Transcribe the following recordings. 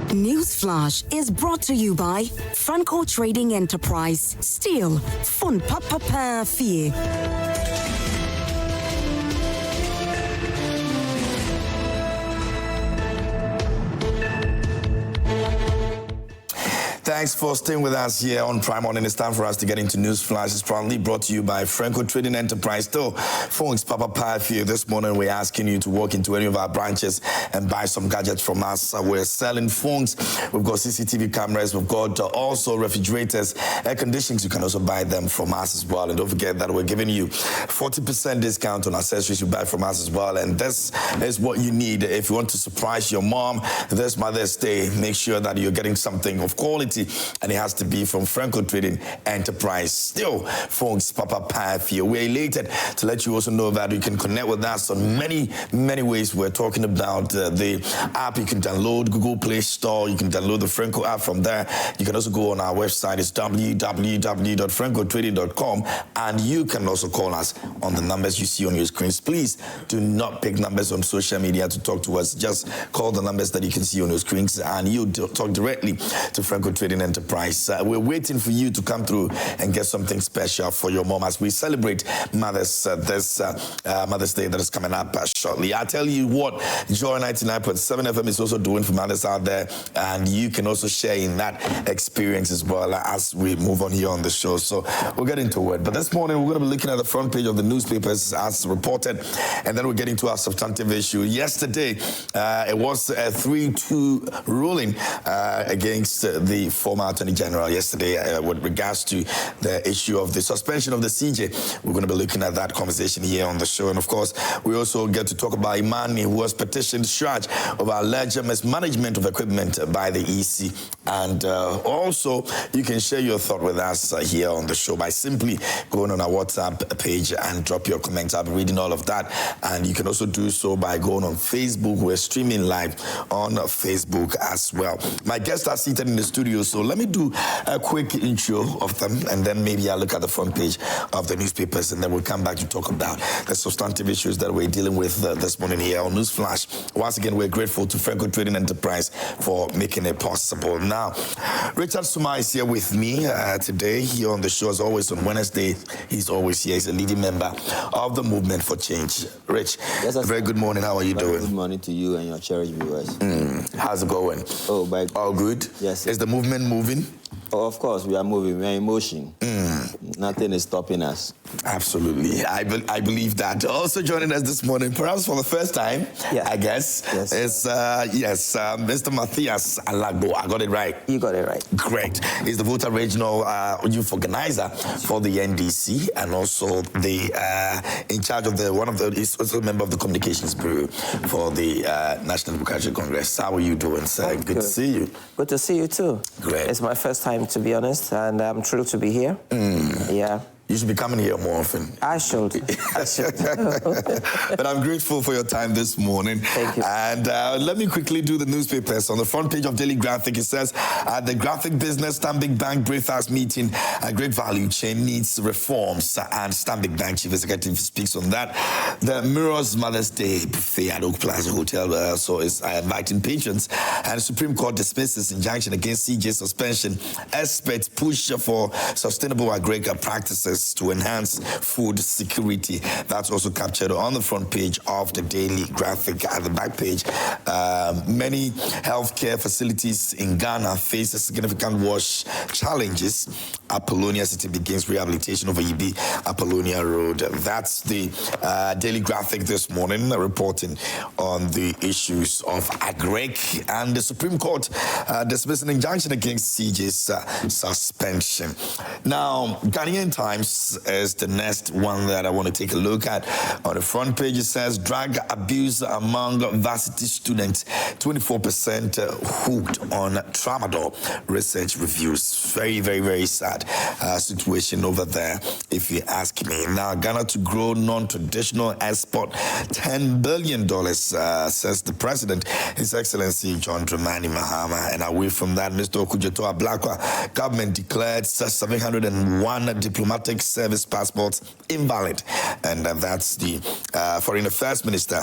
Newsflash is brought to you by Franco Trading Enterprise. Still, fun papa fee. Thanks for staying with us here on Prime Morning. It's time for us to get into Newsflash. It's proudly brought to you by Franco Trading Enterprise. Still, phones Papa Pie here. This morning, we're asking you to walk into any of our branches and buy some gadgets from us. We're selling phones. We've got CCTV cameras. We've got also refrigerators, air conditionings. You can also buy them from us as well. And don't forget that we're giving you 40% discount on accessories you buy from us as well. And this is what you need if you want to surprise your mom this Mother's Day. Make sure that you're getting something of quality, and it has to be from Franco Trading Enterprise. Still, phones Papa Pie here. We're elated to let you also know that you can connect with us on many ways. We're talking about the app. You can download Google Play Store. You can download the Franco app from there. You can also go on our website. It's www.francotrading.com, and you can also call us on the numbers you see on your screens. Please do not pick numbers on social media to talk to us. Just call the numbers that you can see on your screens, and you talk directly to Franco Trading Enterprise. We're waiting for you to come through and get something special for your mom as we celebrate Mother's Mother's Day that is coming up shortly. I tell you what, Joy 99.7 FM is also doing for mothers out there, and you can also share in that experience as well as we move on here on the show. So we'll get into it. But this morning, we're going to be looking at the front page of the newspapers as reported, and then we'll get into our substantive issue. Yesterday, it was a 3-2 ruling against the former Attorney General yesterday with regards to the issue of the suspension of the CJ. We're going to be looking at that conversation here on the show. And of course, we also get to talk about IMANI, who was petitioned charge of alleged mismanagement of equipment by the EC. And also, you can share your thought with us here on the show by simply going on our WhatsApp page and drop your comments. I'll be reading all of that. And you can also do so by going on Facebook. We're streaming live on Facebook as well. My guests are seated in the studio, so let me do a quick intro of them, and then maybe I'll look at the front page of the newspapers, and then we'll come back to talk about the substantive issues that we're dealing with this morning here on Newsflash. Once again, we're grateful to Franco Trading Enterprise for making it possible. Now, Richard Suma is here with me today here on the show. As always, on Wednesday, he's always here. He's a leading member of the Movement for Change. Rich, yes, very good morning. How are you doing? Good morning to you and your cherished viewers. How's it going? All good? Yes. Is the movement moving? Oh, of course, we are moving. We are in motion. Nothing is stopping us. Absolutely. I believe that. Also joining us this morning, perhaps for the first time, I guess, is Mr. Matthias Alagbo. I got it right. You got it right. Great. He's the voter regional youth organizer for the NDC, and also the in charge of he's also a member of the communications bureau for the National Democratic Congress. How are you doing, sir? Good to see you. Good to see you too. Great. It's my first time, to be honest, and I'm thrilled to be here. Yeah. You should be coming here more often. I should. But I'm grateful for your time this morning. Thank you. And let me quickly do the newspapers. On the front page of Daily Graphic, it says, the graphic business Stanbic Bank Breakfast meeting, a great value chain needs reforms. And Stanbic Bank Chief Executive speaks on that. The Mirror's Mother's Day buffet at Oak Plaza Hotel also is inviting patrons. And the Supreme Court dismisses injunction against CJ suspension. Experts push for sustainable agricultural practices to enhance food security. That's also captured on the front page of the Daily Graphic. At the back page, many healthcare facilities in Ghana face significant wash challenges. Apollonia City begins rehabilitation of Yibi Apollonia Road. That's the Daily Graphic this morning, reporting on the issues of agric, and the Supreme Court dismissing injunction against CJ's suspension. Now, Ghanaian Times is the next one that I want to take a look at. On the front page, it says, drug abuse among varsity students, 24% hooked on tramadol. Research reviews. Very, very, very sad. bad situation over there, if you ask me. Now, Ghana to grow non-traditional export $10 billion, says the President, His Excellency John Dramani Mahama. And away from that, Mr. Okujeto Ablakwa, government declared 701 diplomatic service passports invalid. And that's the Foreign Affairs Minister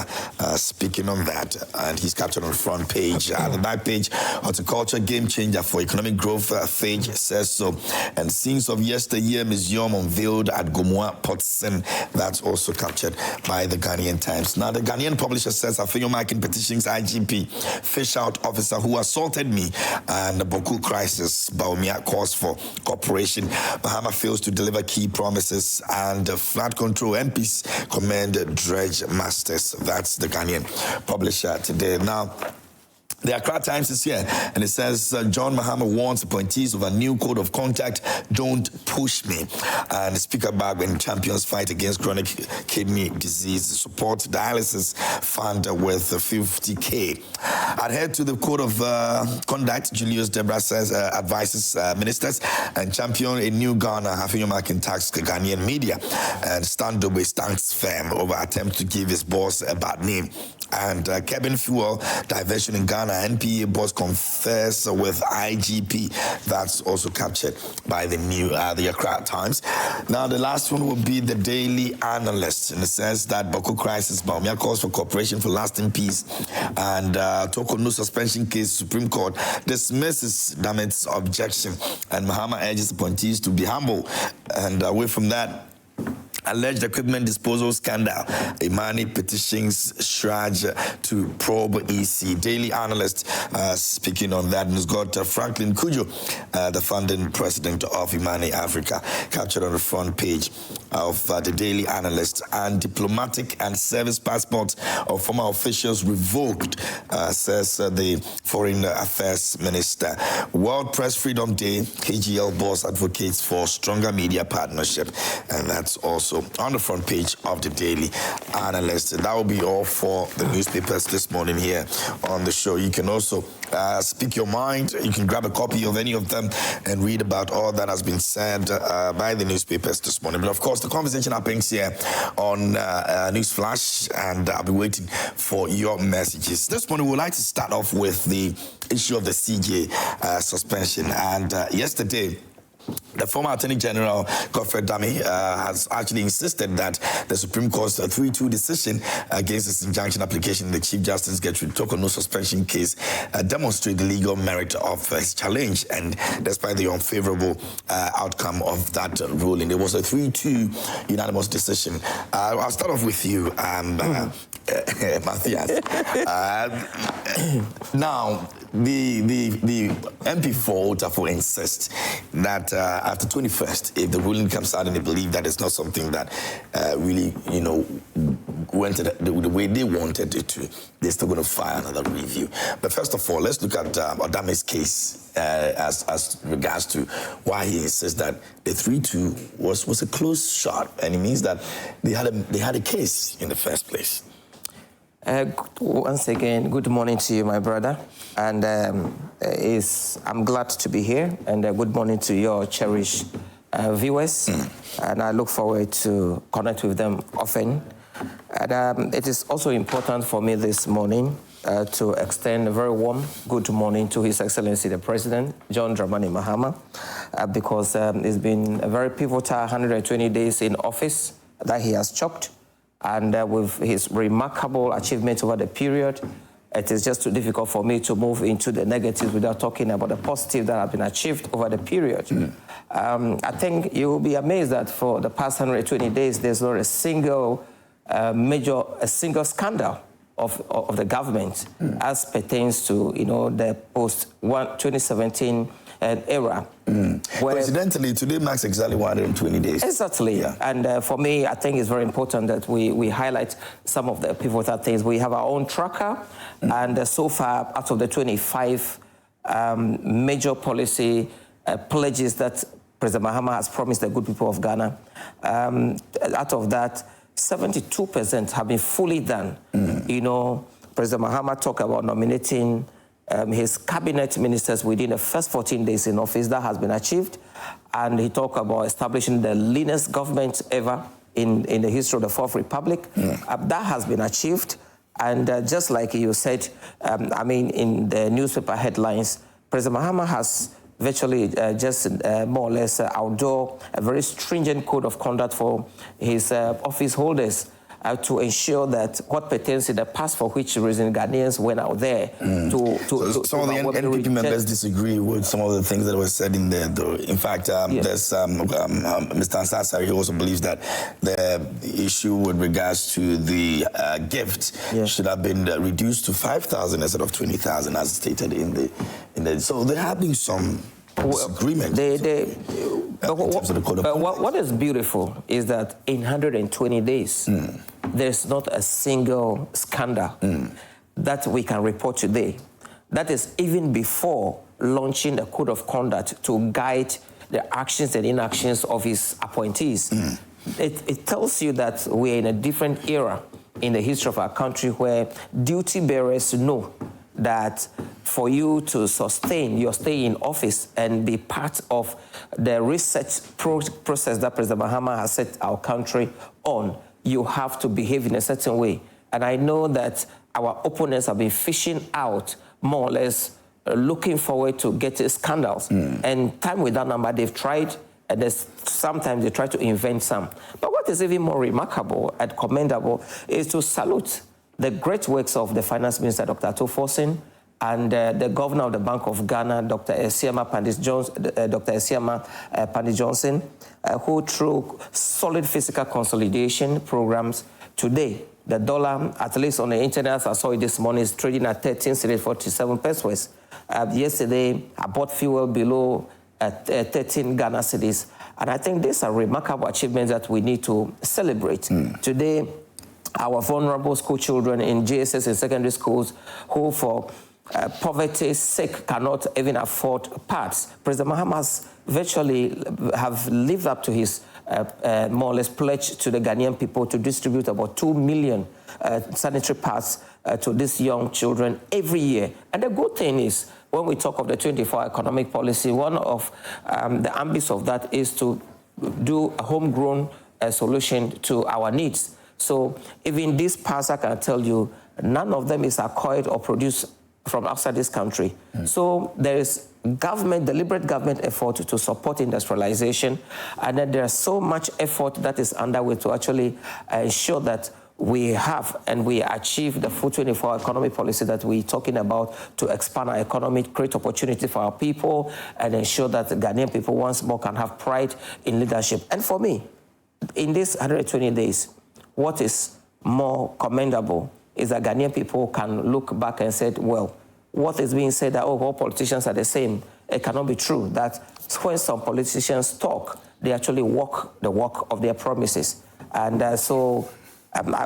speaking on that. And he's captured on the front page. The back page, horticulture game changer for economic growth, Phage says so. And scenes of yesteryear museum unveiled at Gomoa Potsen. That's also captured by the Ghanaian Times. Now, the Ghanaian publisher says, Afenyo Marking Petitions IGP, fish out officer who assaulted me, and the Boku crisis, Baumia calls for cooperation. Bahama fails to deliver key promises, and flood control MPs commend dredge masters. That's the Ghanaian publisher today. Now, the Accra Times is here, and it says, John Mahama warns appointees of a new code of conduct, don't push me. And Speaker Bagwin champions fight against chronic kidney disease, support dialysis fund with 50K. Adhere to the code of conduct, Julius Debra says, advises ministers, and champion a new Ghana, Afenyo Marking tax Ghanaian media, and Standobe stands firm over attempt to give his boss a bad name. And cabin fuel diversion in Ghana, NPA boss confess with IGP. That's also captured by the Accra Times. Now, the last one will be the Daily Analyst, and it says that Boko crisis, Baumia calls for cooperation for lasting peace, and Toko no suspension case, Supreme Court dismisses Damit's objection, and Mahama urges appointees to be humble. And away from that, alleged equipment disposal scandal, IMANI petitions Shraj to probe EC. Daily Analyst speaking on that, and has got Franklin Kujo, the founding president of IMANI Africa, captured on the front page of the Daily Analyst. And diplomatic and service passports of former officials revoked, says the Foreign Affairs Minister. World Press Freedom Day, KGL boss advocates for stronger media partnership, and that's also on the front page of the Daily Analyst. That will be all for the newspapers this morning here on the show. You can also speak your mind. You can grab a copy of any of them and read about all that has been said by the newspapers this morning. But of course, the conversation happens here on News Flash, and I'll be waiting for your messages. This morning, we'd like to start off with the issue of the CJ suspension. And yesterday, the former Attorney General, Godfrey Dame, has actually insisted that the Supreme Court's 3-2 decision against his injunction application in the Chief Justice Gertrude Toko no suspension case demonstrate the legal merit of his challenge. And despite the unfavorable outcome of that ruling, there was a 3-2 unanimous decision. I'll start off with you, Matthias. Now, the MP for Otafo insists that after 21st, if the ruling comes out and they believe that it's not something that really, went the way they wanted it to, they're still going to file another review. But first of all, let's look at Adame's case as regards to why he insists that the 3-2 was a close shot, and it means that they had a case in the first place. Once again, good morning to you, my brother. And I'm glad to be here. And good morning to your cherished viewers. And I look forward to connect with them often. And it is also important for me this morning to extend a very warm good morning to His Excellency the President, John Dramani Mahama, because it's been a very pivotal 120 days in office that he has chopped. And with his remarkable achievements over the period, it is just too difficult for me to move into the negatives without talking about the positive that have been achieved over the period. I think you will be amazed that for the past 120 days, there's not a single single scandal of the government as pertains to, the post-2017 era. Coincidentally, today marks exactly 120 days. Exactly. Yeah. And for me, I think it's very important that we highlight some of the pivotal things. We have our own tracker, and so far, out of the 25 major policy pledges that President Mahama has promised the good people of Ghana, out of that, 72% have been fully done. President Mahama talked about nominating his cabinet ministers within the first 14 days in office. That has been achieved. And he talked about establishing the leanest government ever in the history of the Fourth Republic. That has been achieved. And just like you said, I mean, in the newspaper headlines, President Mahama has virtually just more or less outdoor a very stringent code of conduct for his office holders to ensure that what pertains to the past, for which reason Ghanaians went out there some of the NPP members disagree with some of the things that were said in there, though. In fact, there's Mr. Ansasari, he also believes that the issue with regards to the gift should have been reduced to 5,000 instead of 20,000, as stated in the. So there have been some disagreement. What is beautiful is that in 120 days, there's not a single scandal that we can report today. That is even before launching a code of conduct to guide the actions and inactions of his appointees. It tells you that we're in a different era in the history of our country where duty bearers know that for you to sustain your stay in office and be part of the research process that President Mahama has set our country on, you have to behave in a certain way. And I know that our opponents have been fishing out, more or less, looking forward to getting scandals. And time without number, they've tried, and sometimes they try to invent some. But what is even more remarkable and commendable is to salute the great works of the Finance Minister, Dr. Atoforsen, and the Governor of the Bank of Ghana, Dr. Esiama Pandis Johnson, who through solid fiscal consolidation programs today, the dollar, at least on the internet, I saw it this morning, is trading at 13.47 pesos. Yesterday, I bought fuel below 13 Ghana cedis. And I think these are remarkable achievements that we need to celebrate. Today, our vulnerable school children in JSS and secondary schools who for poverty's sake cannot even afford pads. President Mahama virtually have lived up to his more or less pledge to the Ghanaian people to distribute about 2 million sanitary pads to these young children every year. And the good thing is, when we talk of the 24 economic policy, one of the ambits of that is to do a homegrown solution to our needs. So even these pads, I can tell you, none of them is acquired or produced from outside this country. So there is deliberate government effort to support industrialization, and then there's so much effort that is underway to actually ensure that we have and we achieve the full 24 economic policy that we're talking about to expand our economy, create opportunity for our people, and ensure that the Ghanaian people once more can have pride in leadership. And for me, in these 120 days, what is more commendable is that Ghanaian people can look back and say, well, what is being said that, oh, all politicians are the same, it cannot be true. That when some politicians talk, they actually walk the walk of their promises. And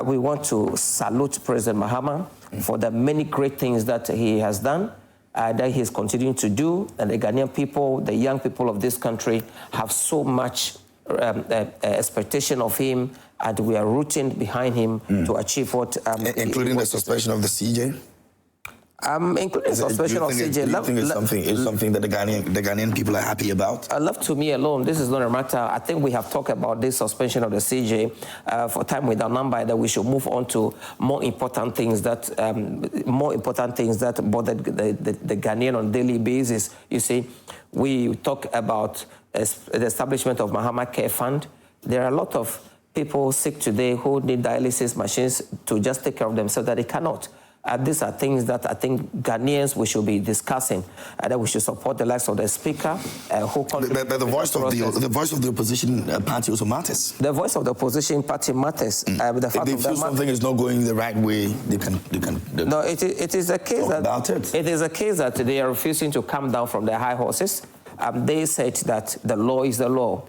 we want to salute President Mahama for the many great things that he has done, that he's continuing to do. And the Ghanaian people, the young people of this country, have so much expectation of him, and we are rooting behind him to achieve what... including the suspension of the CJ? Including suspension of CJ. Do you think it's something that the Ghanaian people are happy about? Left to me alone, this is not a matter. I think we have talked about this suspension of the CJ for time without number, that we should move on to more important things that bother the Ghanaian on a daily basis. You see, we talk about the establishment of Mahama Care Fund. There are a lot of people sick today who need dialysis machines to just take care of themselves that they cannot. These are things that I think Ghanaians we should be discussing, that we should support the likes of the Speaker, who... But the voice of the opposition party also matters. The voice of the opposition party matters. If they feel something is not going the right way, they can no, it is a case that... about it. It is a case that they are refusing to come down from their high horses. They said that the law is the law.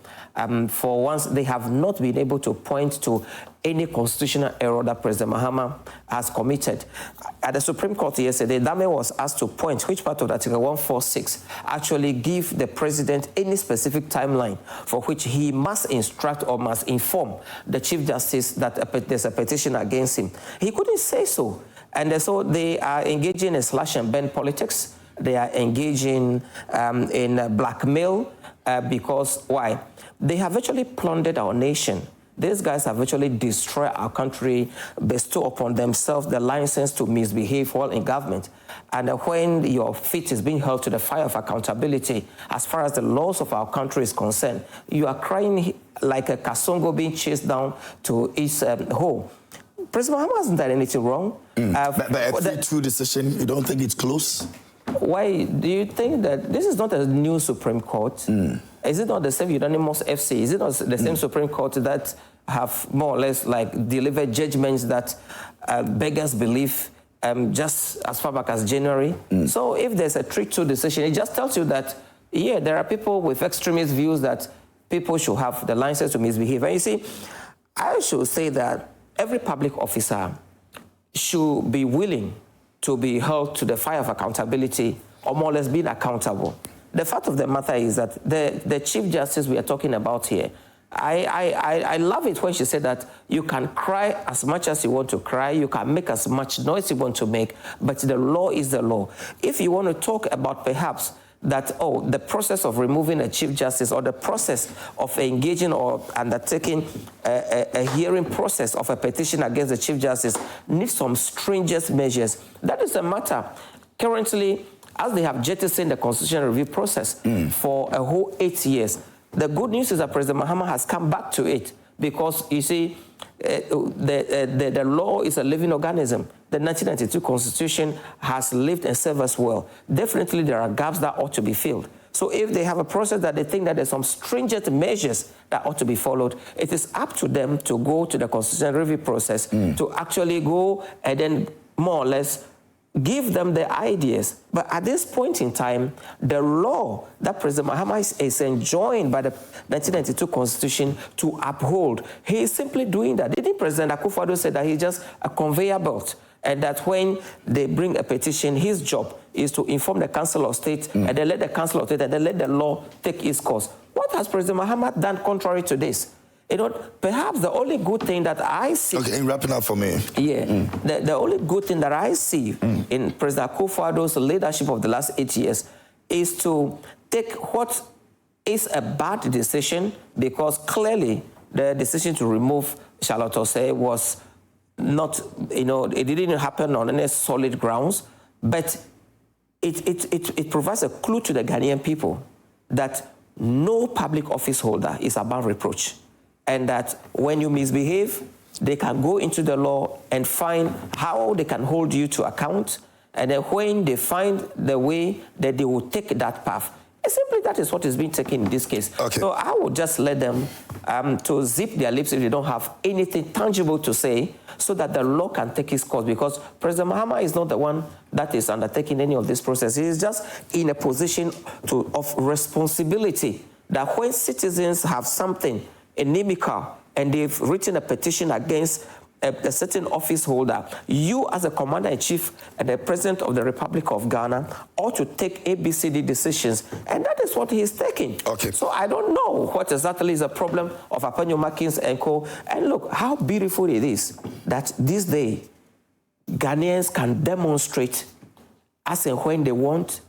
For once, they have not been able to point to any constitutional error that President Mahama has committed. At the Supreme Court yesterday, Dame was asked to point which part of Article 146 actually give the president any specific timeline for which he must instruct or must inform the Chief Justice that there's a petition against him. He couldn't say so. And so they are engaging in slash and burn politics. They are engaging in blackmail because, why? They have actually plundered our nation. These guys have actually destroyed our country, bestow upon themselves the license to misbehave while in government. And when your feet is being held to the fire of accountability, as far as the laws of our country is concerned, you are crying like a kasongo being chased down to its hole. President Mohammed hasn't done anything wrong. But a 3-2 decision, you don't think it's close? Why do you think that this is not a new Supreme Court? Is it not the same unanimous FC? Is it not the same Supreme Court that have more or less like delivered judgments that beggars belief just as far back as January? So if there's a 3-2 decision, it just tells you that, yeah, there are people with extremist views that people should have the license to misbehave. And you see, I should say that every public officer should be willing to be held to the fire of accountability, or more or less being accountable. The fact of the matter is that the Chief Justice we are talking about here, I love it when she said that you can cry as much as you want to cry, you can make as much noise you want to make, but the law is the law. If you want to talk about perhaps that, oh, the process of removing a Chief Justice or the process of engaging or undertaking a hearing process of a petition against the Chief Justice needs some stringent measures, that is a matter. Currently, as they have jettisoned the constitutional review process for a whole 8 years, the good news is that President Mohammed has come back to it because, you see, the law is a living organism. The 1992 Constitution has lived and served us well. Definitely there are gaps that ought to be filled. So if they have a process that they think that there's some stringent measures that ought to be followed, it is up to them to go to the constitutional review process to actually go and then more or less give them the ideas. But at this point in time, the law that President Mohammed is enjoined by the 1992 Constitution to uphold, he is simply doing that. Didn't President Akufo-Addo say that he's just a conveyor belt, and that when they bring a petition, his job is to inform the Council of State, and then let the Council of State, and then let the law take its course? What has President Mohammed done contrary to this? You know, perhaps the only good thing that I see... Okay, wrapping up for me. Yeah, the only good thing that I see in President Akufo-Addo's leadership of the last 8 years is to take what is a bad decision, because clearly the decision to remove Charlotte Osei was not, you know, it didn't happen on any solid grounds, but it provides a clue to the Ghanaian people that no public office holder is above reproach. And that when you misbehave, they can go into the law and find how they can hold you to account. And then when they find the way that they will take that path, simply that is what is being taken in this case. Okay. So I would just let them to zip their lips if they don't have anything tangible to say, so that the law can take its course, because President Mohammed is not the one that is undertaking any of this process. He is just in a position of responsibility, that when citizens have something inimical and they've written a petition against a certain office holder, you as a commander-in-chief and the president of the Republic of Ghana ought to take ABCD decisions, and that is what he is taking. Okay. So I don't know what exactly is the problem of Apanyo Makins and co. And look how beautiful it is that this day Ghanaians can demonstrate as and when they want,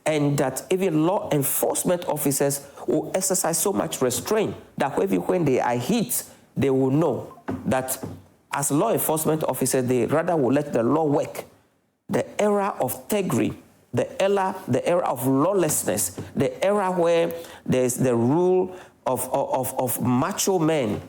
and that even law enforcement officers will exercise so much restraint that when they are hit, they will know that as law enforcement officers, they rather will let the law work. The era of thuggery, the era of lawlessness, the era where there's the rule of macho men,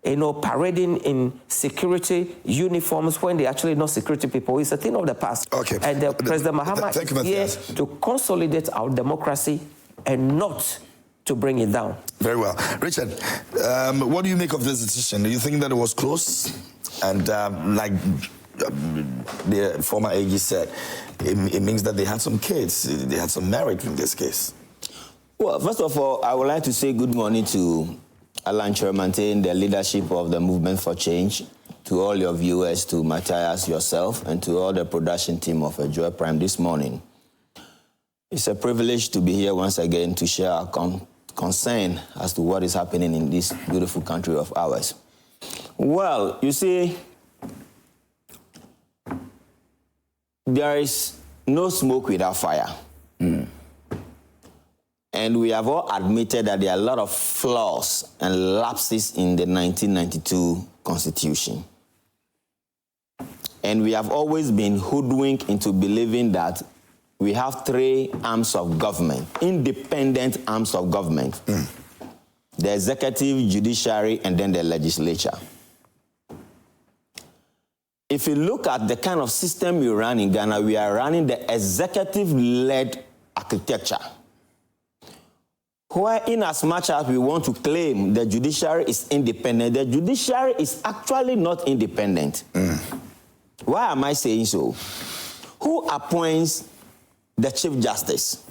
you know, parading in security uniforms when they're actually not security people, is a thing of the past. Okay. And President Mohammed is here to consolidate our democracy and not to bring it down. Very well. Richard, what do you make of this decision? Do you think that it was close? And like the former AG said, it means that they had some kids, they had some merit in this case. Well, first of all, I would like to say good morning to Alan Chermantain, the leadership of the Movement for Change, to all your viewers, to Matthias, yourself, and to all the production team of Joy Prime this morning. It's a privilege to be here once again to share our concern as to what is happening in this beautiful country of ours. Well, you see, there is no smoke without fire. And we have all admitted that there are a lot of flaws and lapses in the 1992 Constitution. And we have always been hoodwinked into believing that we have three arms of government, independent arms of government. The executive, judiciary, and then the legislature. If you look at the kind of system we run in Ghana, we are running the executive-led architecture, where in as much as we want to claim the judiciary is independent, the judiciary is actually not independent. Why am I saying so? Who appoints the Chief Justice?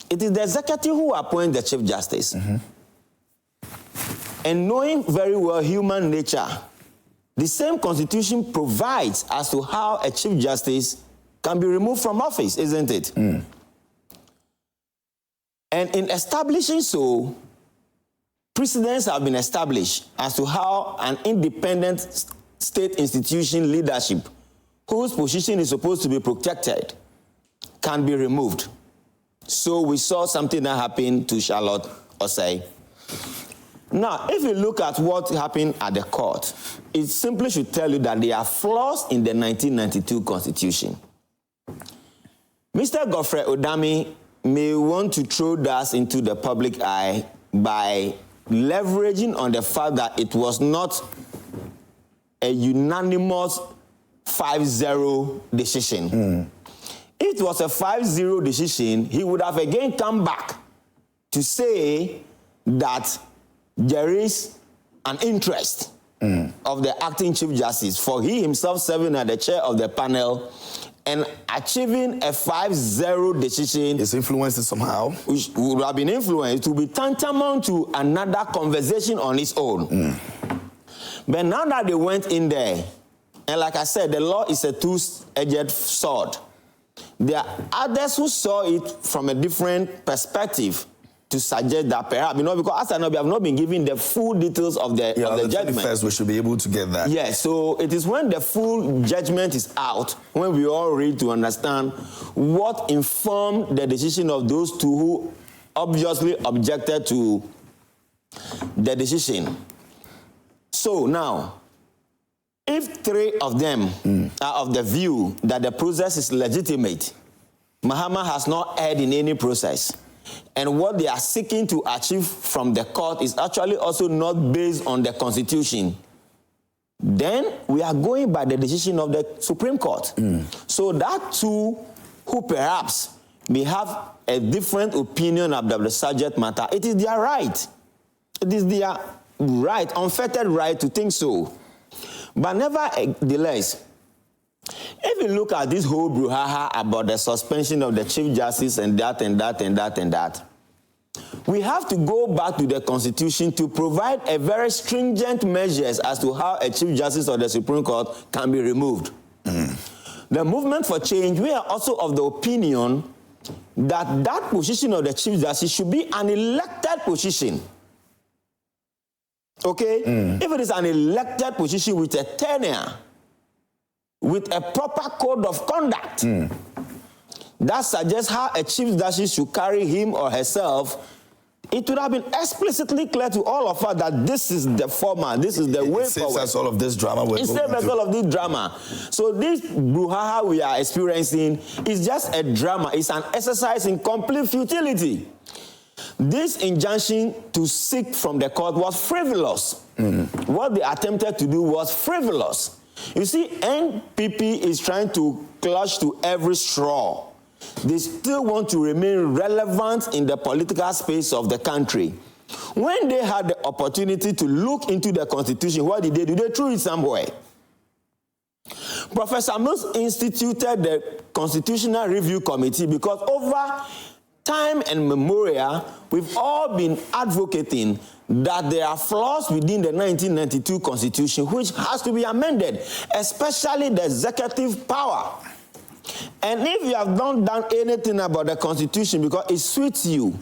It is the executive who appoints the Chief Justice. And knowing very well human nature, the same Constitution provides as to how a Chief Justice can be removed from office, isn't it? And in establishing so, precedents have been established as to how an independent state institution leadership, whose position is supposed to be protected, can be removed. So we saw something that happened to Charlotte Osei. Now, if you look at what happened at the court, it simply should tell you that there are flaws in the 1992 Constitution. Mr. Godfrey Odami may want to throw that into the public eye by leveraging on the fact that it was not a unanimous 5-0 decision. If it was a 5-0 decision, he would have again come back to say that there is an interest of the acting Chief Justice for he himself serving as the chair of the panel and achieving a 5-0 decision. Is influenced somehow? Which would have been influenced to be tantamount to another conversation on its own. But now that they went in there, and like I said, the law is a two-edged sword. There are others who saw it from a different perspective to suggest that perhaps, because as I know, we have not been given the full details of the judgment. First, we should be able to get that. Yes, so it is when the full judgment is out, when we all read to understand what informed the decision of those two who obviously objected to the decision. So now, if three of them are of the view that the process is legitimate, Mahama has not erred in any process, and what they are seeking to achieve from the court is actually also not based on the Constitution, then we are going by the decision of the Supreme Court. So that too, who perhaps may have a different opinion about the subject matter, it is their right. It is their right, unfettered right to think so. But nevertheless, if you look at this whole brouhaha about the suspension of the Chief Justice and that and that and that and that, we have to go back to the Constitution to provide a very stringent measures as to how a Chief Justice of the Supreme Court can be removed. The Movement for Change, we are also of the opinion that that position of the Chief Justice should be an elected position. Okay? If it is an elected position with a tenure, with a proper code of conduct, that suggests how a Chief Justice should carry him or herself, it would have been explicitly clear to all of us that this is the format, this is the way forward. It saves us all of this drama. It saves us all of this drama. So this brouhaha we are experiencing is just a drama. It's an exercise in complete futility. This injunction to seek from the court was frivolous. What they attempted to do was frivolous. You see, NPP is trying to clutch to every straw. They still want to remain relevant in the political space of the country. When they had the opportunity to look into the Constitution, what did they do? They threw it somewhere. Professor Mills instituted the Constitutional Review Committee because over time and memorial, we've all been advocating that there are flaws within the 1992 Constitution which has to be amended, especially the executive power. And if you have not done anything about the Constitution because it suits you,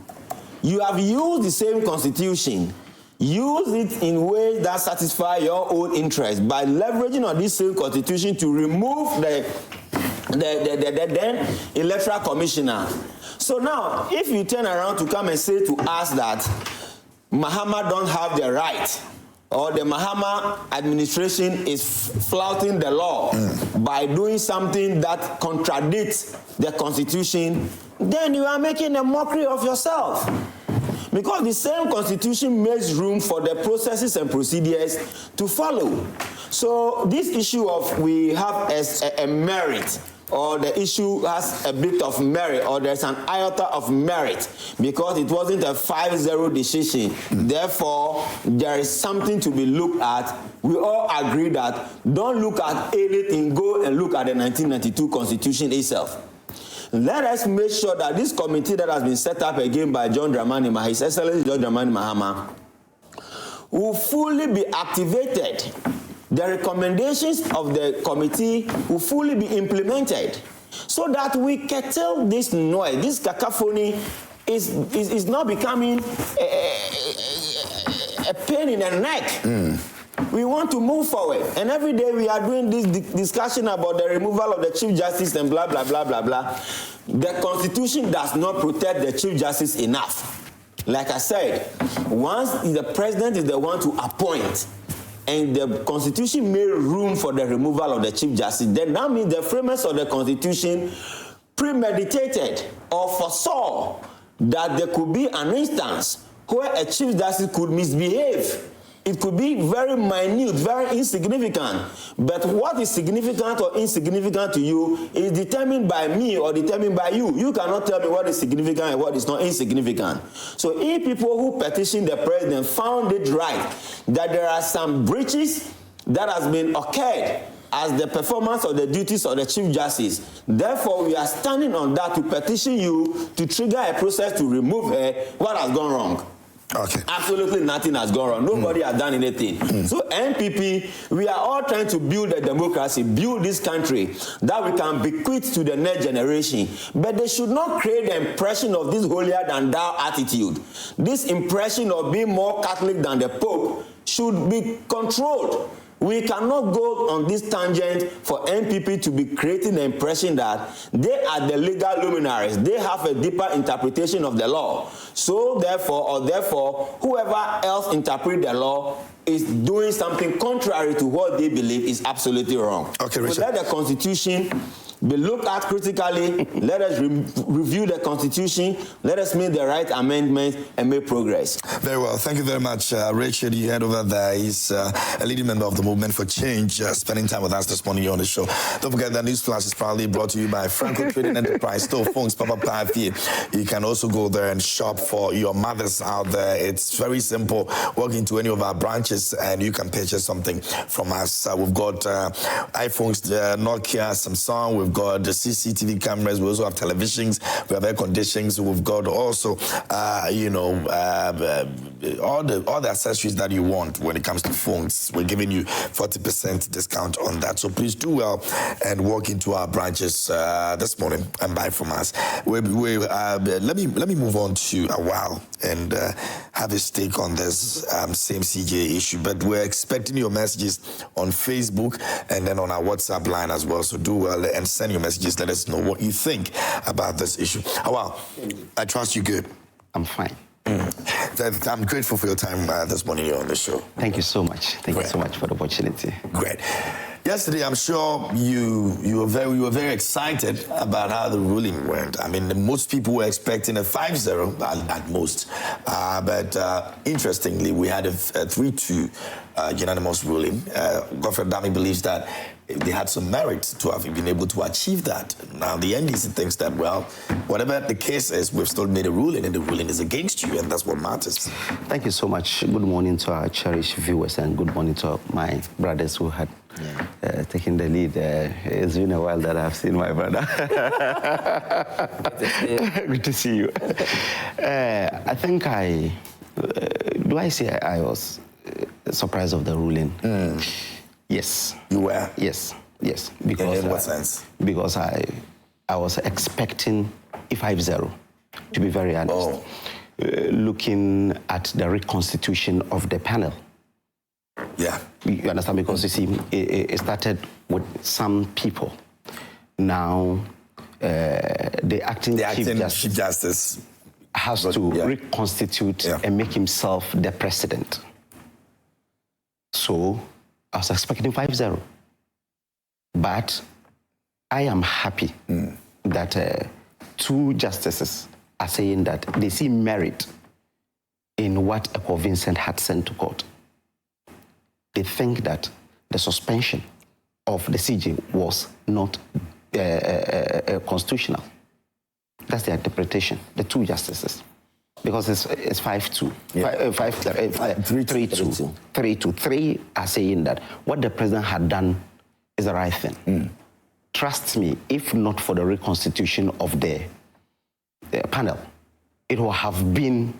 you have used the same Constitution, use it in ways that satisfy your own interests by leveraging on this same Constitution to remove the the then electoral commissioner. So now, if you turn around to come and say to us that Mahama don't have the right, or the Mahama administration is flouting the law by doing something that contradicts the constitution, then you are making a mockery of yourself. Because the same constitution makes room for the processes and procedures to follow. So this issue of we have as a merit, or the issue has a bit of merit, or there's an iota of merit, because it wasn't a 5-0 decision. Therefore, there is something to be looked at. We all agree that don't look at anything, go and look at the 1992 Constitution itself. Let us make sure that this committee that has been set up again by John Dramani Mahama, His Excellency John Dramani Mahama, will fully be activated. The recommendations of the committee will fully be implemented so that we curtail this noise, this cacophony is not becoming a pain in the neck. We want to move forward, and every day we are doing this discussion about the removal of the Chief Justice and blah, blah, blah, blah, blah. The Constitution does not protect the Chief Justice enough. Like I said, once the President is the one to appoint, and the Constitution made room for the removal of the Chief Justice, then that means the framers of the Constitution premeditated or foresaw that there could be an instance where a Chief Justice could misbehave. It could be very minute, very insignificant. But what is significant or insignificant to you is determined by me or determined by you. You cannot tell me what is significant and what is not insignificant. So if people who petitioned the president found it right that there are some breaches that has been occurred as the performance of the duties of the Chief Justice, therefore we are standing on that to petition you to trigger a process to remove her, what has gone wrong? Okay. Absolutely nothing has gone wrong. Nobody has done anything. So NPP, we are all trying to build a democracy, build this country that we can bequeath to the next generation. But they should not create the impression of this holier-than-thou attitude. This impression of being more Catholic than the Pope should be controlled. We cannot go on this tangent for NPP to be creating the impression that they are the legal luminaries. They have a deeper interpretation of the law. So therefore, whoever else interprets the law is doing something contrary to what they believe is absolutely wrong. Okay, Richard. So let the Constitution be looked at critically. Let us review the Constitution. Let us make the right amendments and make progress. Very well. Thank you very much, Richard. You heard over there. He's a leading member of the Movement for Change, spending time with us this morning here on the show. Don't forget that News Flash is proudly brought to you by Franco Trading Enterprise. Store phones, Papa Pafi. You can also go there and shop for your mothers out there. It's very simple. Walk into any of our branches and you can purchase something from us. We've got iPhones, Nokia, Samsung. We've got the CCTV cameras. We also have televisions. We have air conditionings. We've got also, all the accessories that you want when it comes to phones. We're giving you 40% discount on that. So please do well and walk into our branches this morning and buy from us. Let me move on to Awal and have his take on this same CJ issue. But we're expecting your messages on Facebook and then on our WhatsApp line as well. So do well and send your messages. Let us know what you think about this issue. Awal, I trust you good. I'm fine. I'm grateful for your time this morning here on the show. Thank you so much. Thank you so much for the opportunity. Great. Yesterday, I'm sure you were very excited about how the ruling went. I mean, most people were expecting a 5-0 at most, but interestingly, we had a 3-2 unanimous ruling. Godfrey Dami believes that they had some merit to have been able to achieve that. Now, the NDC thinks that, well, whatever the case is, we've still made a ruling, and the ruling is against you, and that's what matters. Thank you so much. Good morning to our cherished viewers, and good morning to my brothers who had taken the lead. It's been a while that I've seen my brother. Good to see you. I think I was surprised of the ruling. Yes. You were? Yes. Because, in what sense? Because I was expecting a 5-0, to be very honest. Looking at the reconstitution of the panel. Yeah. You understand? Because you see, it started with some people now the acting Chief Justice has to reconstitute and make himself the president. So I was expecting 5-0. But I am happy that 2 justices are saying that they see merit in what Awal Vincent had sent to court. They think that the suspension of the CJ was not constitutional. That's their interpretation, the 2 justices. Because it's 5-2. 3-2. 3-2. 3 are saying that what the president had done is the right thing. Trust me, if not for the reconstitution of the panel, it would have been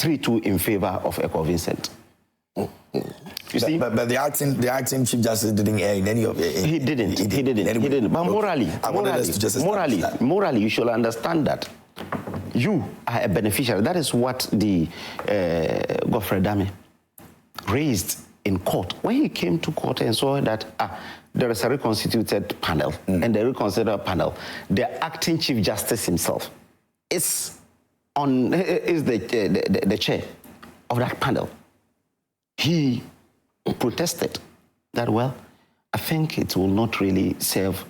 3-2 in favor of Awal Vincent. You see? But the acting Chief Justice didn't air in any of it. He didn't. But morally, you should understand that you are a beneficiary. That is what the Godfrey Dame raised in court. When he came to court and saw that there is a reconstituted panel, and the reconstituted panel, the acting Chief Justice himself is the chair of that panel. He protested that, well, I think it will not really serve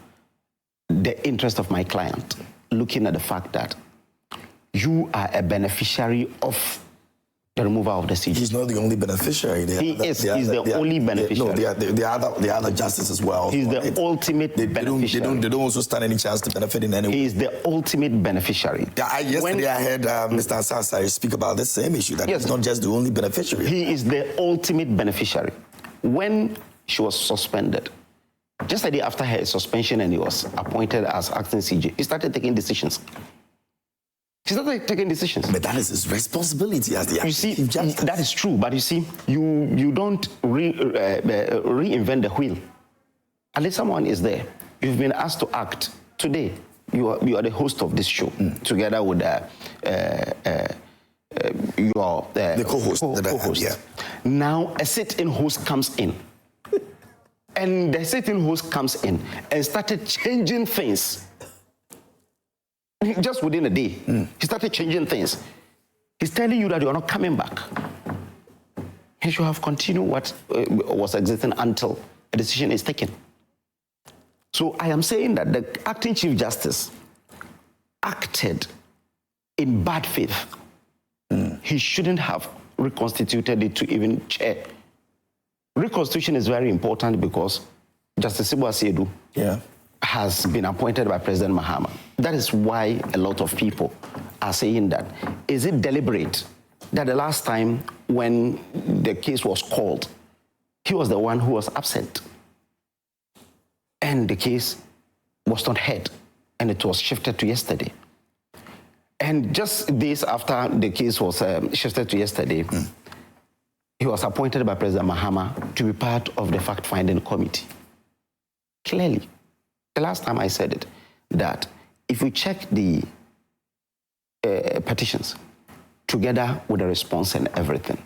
the interest of my client, looking at the fact that you are a beneficiary of the removal of the CJ. He's not the only beneficiary. He's the only beneficiary. No, the other justices as well. He's the ultimate beneficiary. They don't also stand any chance to benefit in any way. He's the ultimate beneficiary. Yesterday I heard Mr. Ansari speak about the same issue, that he's not just the only beneficiary. He is the ultimate beneficiary. When she was suspended, just a day after her suspension and he was appointed as acting CJ, he started taking decisions. He's not taking decisions. But that is his responsibility as the Chief Justice. That is true, but you see, you don't reinvent the wheel. At least someone is there. You've been asked to act. Today, you are the host of this show, together with the co-host. Now, a sit-in host comes in. And the sit-in host comes in and started changing things. Just within a day, he started changing things. He's telling you that you're not coming back. He should have continued what was existing until a decision is taken. So I am saying that the acting Chief Justice acted in bad faith. He shouldn't have reconstituted it to even chair. Reconstitution is very important because Justice Sibu Asiedu has been appointed by President Mahama. That is why a lot of people are saying that. Is it deliberate that the last time when the case was called, he was the one who was absent? And the case was not heard, and it was shifted to yesterday. And just days after the case was shifted to yesterday, he was appointed by President Mahama to be part of the fact-finding committee. Clearly, the last time I said it, that if we check the petitions together with the response and everything,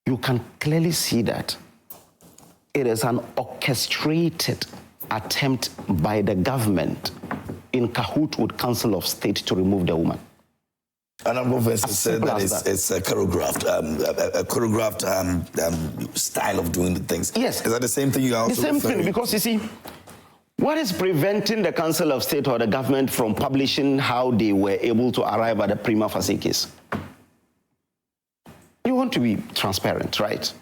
you can clearly see that it is an orchestrated attempt by the government in cahoot with Council of State to remove the woman. And I'm professor said that it's a choreographed style of doing the things. Yes. Is that the same thing you are also The same referring? thing, because you see, what is preventing the Council of State or the government from publishing how they were able to arrive at the prima facie case? You want to be transparent, right?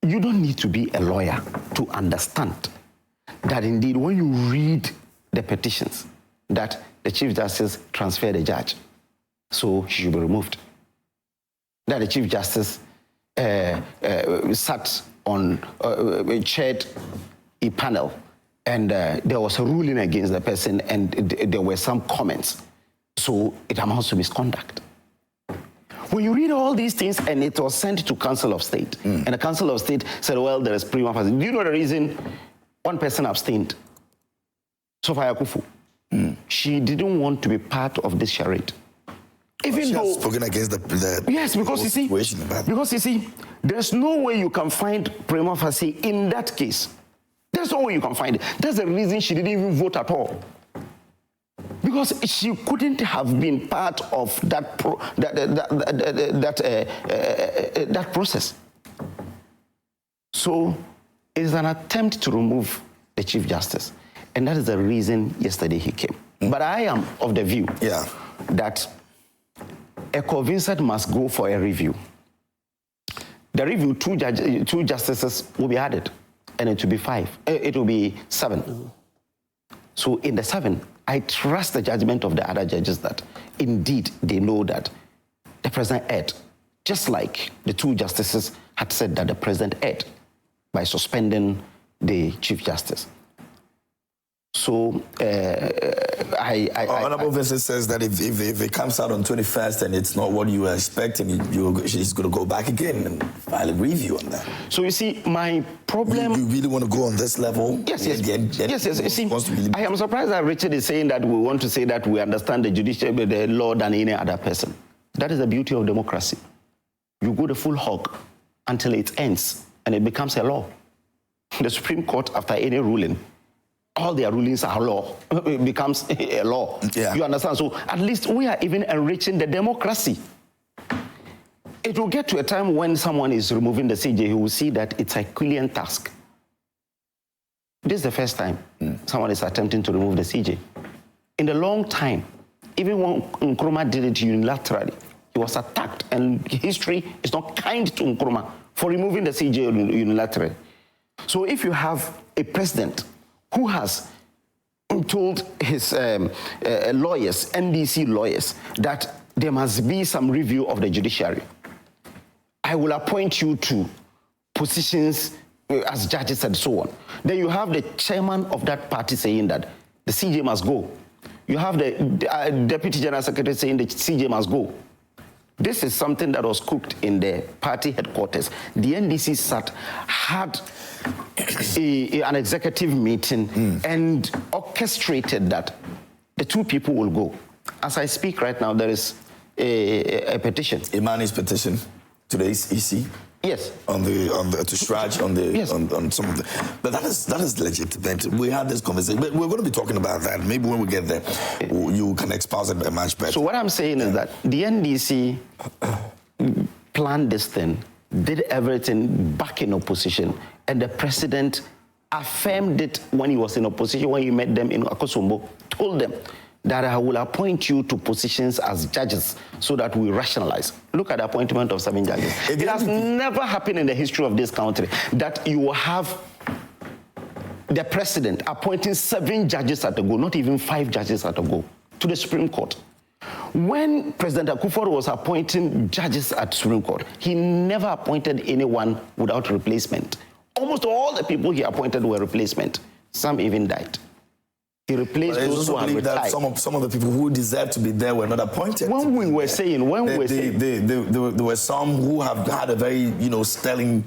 You don't need to be a lawyer to understand that indeed when you read the petitions that the Chief Justice transferred the judge, so she should be removed. That the Chief Justice sat on, chaired a panel, and there was a ruling against the person, and there were some comments. So it amounts to misconduct. When you read all these things, and it was sent to Council of State, and the Council of State said, well, there is prima facie. Do you know the reason one person abstained? Sophia Kufu. She didn't want to be part of this charade. Even though spoken against the yes, because you see, there's no way you can find prima facie in that case. That's the only way you can find it. That's the reason she didn't even vote at all. Because she couldn't have been part of that that process. So it's an attempt to remove the Chief Justice. And that is the reason yesterday he came. But I am of the view that a convinced must go for a review. The review, two justices will be added, and it will be 5. It will be 7. So in the 7, I trust the judgment of the other judges that indeed they know that the president erred, just like the 2 justices had said that the president erred by suspending the Chief Justice. So Honorable Vincent says that if it comes out on 21st and it's not what you were expecting, she's going to go back again and file a review on that. So you see, my problem... You really want to go on this level? Yes. You see, I am surprised that Richard is saying that we want to say that we understand the judicial, the law than any other person. That is the beauty of democracy. You go the full hog until it ends and it becomes a law. The Supreme Court, after any ruling, all their rulings are law. It becomes a law. Yeah. You understand? So at least we are even enriching the democracy. It will get to a time when someone is removing the CJ, he will see that it's a Herculean task. This is the first time someone is attempting to remove the CJ. In a long time, even when Nkrumah did it unilaterally, he was attacked, and history is not kind to Nkrumah for removing the CJ unilaterally. So if you have a president who has told his lawyers, NDC lawyers, that there must be some review of the judiciary, I will appoint you to positions as judges and so on. Then you have the chairman of that party saying that the CJ must go. You have the deputy general secretary saying the CJ must go. This is something that was cooked in the party headquarters. The NDC sat, had an executive meeting and orchestrated that the 2 people will go. As I speak right now, there is a petition. IMANI's petition to the EC. Yes. On to scratch on some of the, but that is legitimate. We had this conversation, but we're going to be talking about that. Maybe when we get there, you can expose it much better. So what I'm saying is that the NDC planned this thing, did everything back in opposition, and the president affirmed it when he was in opposition, when he met them in Akosombo, told them that I will appoint you to positions as judges so that we rationalize. Look at the appointment of 7 judges. It has never happened in the history of this country that you will have the president appointing 7 judges at a go, not even 5 judges at a go, to the Supreme Court. When President Akufo was appointing judges at Supreme Court, he never appointed anyone without replacement. Almost all the people he appointed were replacement. Some even died. He replaced those who had retired. That some of the people who deserved to be there were not appointed. When we were saying, there were some who have had a very, sterling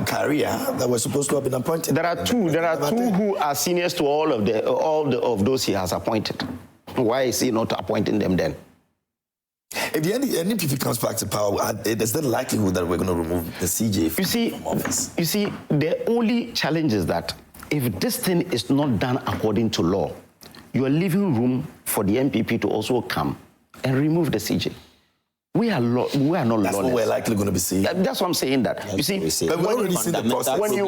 career that were supposed to have been appointed. There are two who are seniors to all of those he has appointed. Why is he not appointing them then? If the NPP comes back to power, there's the likelihood that we're going to remove the CJ from office. You see, the only challenge is that if this thing is not done according to law, you are leaving room for the NPP to also come and remove the CJ. We are not lawless. That's what we're likely going to be seeing. That's what I'm saying. That you see, but we've already seen the process. We've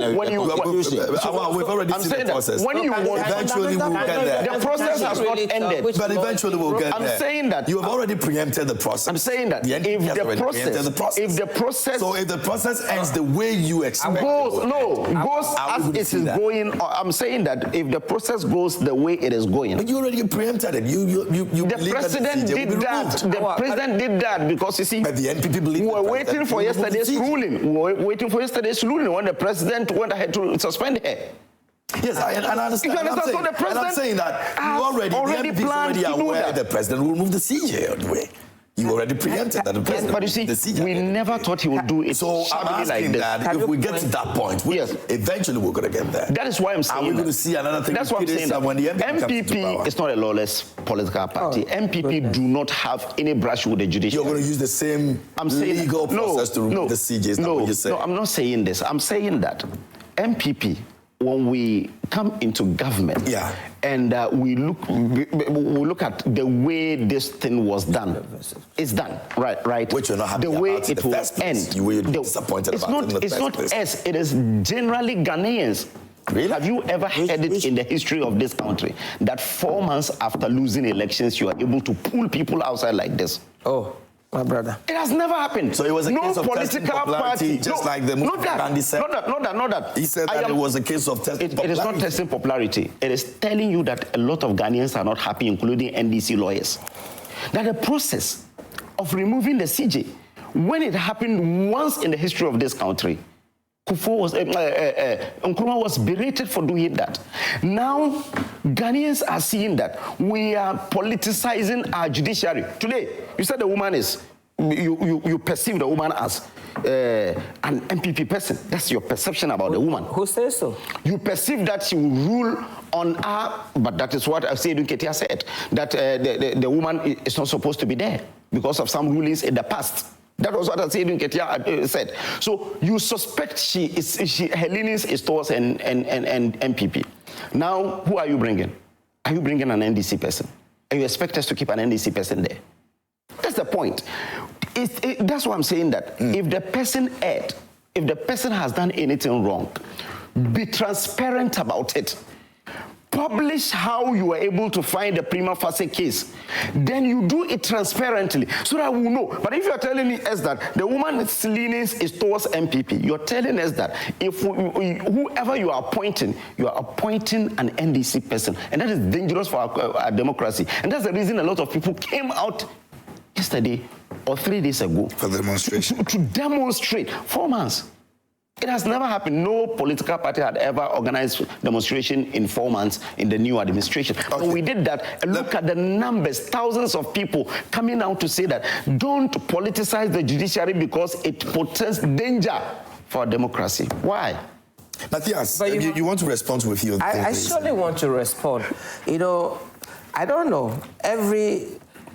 already seen the process. When you want, eventually we'll get there. The process has not ended. But eventually we'll get there. I'm saying that you have already preempted the process. I'm saying that if the process ends the way you expect, goes as it is going. I'm saying that if the process goes the way it is going, but you already preempted it. The president did that. The president did that because you see, but the NPP believe we were waiting for yesterday's ruling. We were waiting for yesterday's ruling when the president went ahead to suspend her. Yes, I understand. You understand? So the president, I'm saying that you already planned to do that. The president will remove the CJ on the way. You already preempted that the president. But you see, we never thought he would do it. So I'm asking that if we get to that point, eventually we're going to get there. That is why I'm saying. And we're going to see another thing. That's what I'm saying. When the NPP is not a lawless political party. NPP do not have any brush with the judiciary. You're going to use the same legal process to remove the CJs. No, I'm not saying this. I'm saying that NPP when we come into government, and we look at the way this thing was done, it's done, right? Which you're not happy the way about it will end. You were disappointed about it. It's not us. It is generally Ghanaians. Really? Have you ever heard it in the history of this country that 4 months after losing elections, you are able to pull people outside like this? Oh, my brother. It has never happened. So it was a case of testing popularity, just like the Muslim Gandhi said? Not that. He said that it was a case of testing popularity. It is not testing popularity. It is telling you that a lot of Ghanaians are not happy, including NDC lawyers. That the process of removing the CJ, when it happened once in the history of this country, Nkrumah was berated for doing that. Now, Ghanaians are seeing that we are politicizing our judiciary. Today, you said the woman is, you perceive the woman as an NPP person. That's your perception about the woman. Who says so? You perceive that she will rule on her, but that is what Seydou Ketia said, that the woman is not supposed to be there because of some rulings in the past. That was what Seydou Ketia said. So you suspect her leanings is towards an NPP. Now, who are you bringing? Are you bringing an NDC person? And you expect us to keep an NDC person there? That's the point. That's why I'm saying that if the person erred, if the person has done anything wrong, be transparent about it. Publish how you were able to find the prima facie case. Then you do it transparently so that we know. But if you are telling us that the woman's leanings is towards NPP, you're telling us that if whoever you are appointing an NDC person. And that is dangerous for our democracy. And that's the reason a lot of people came out yesterday or 3 days ago for the demonstration. To demonstrate 4 months. It has never happened. No political party had ever organized demonstration in 4 months in the new administration. Okay. When we did that, look at the numbers, thousands of people coming out to say that don't politicize the judiciary because it portends danger for our democracy. Why? Matthias, you want to respond to a few things? I surely want to respond. You know, I don't know.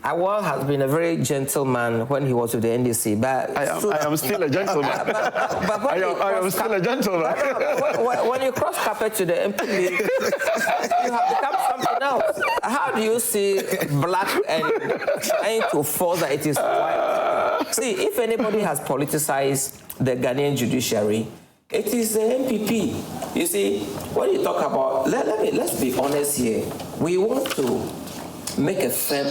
Awal has been a very gentle man when he was with the NDC, but I am still a gentleman. I am still a gentleman. When you cross carpet to the NPP, you have become something else. How do you see black and trying to force that it is white? See, if anybody has politicized the Ghanaian judiciary, it is the NPP. You see, when you talk about, let's be honest here. We want to make a firm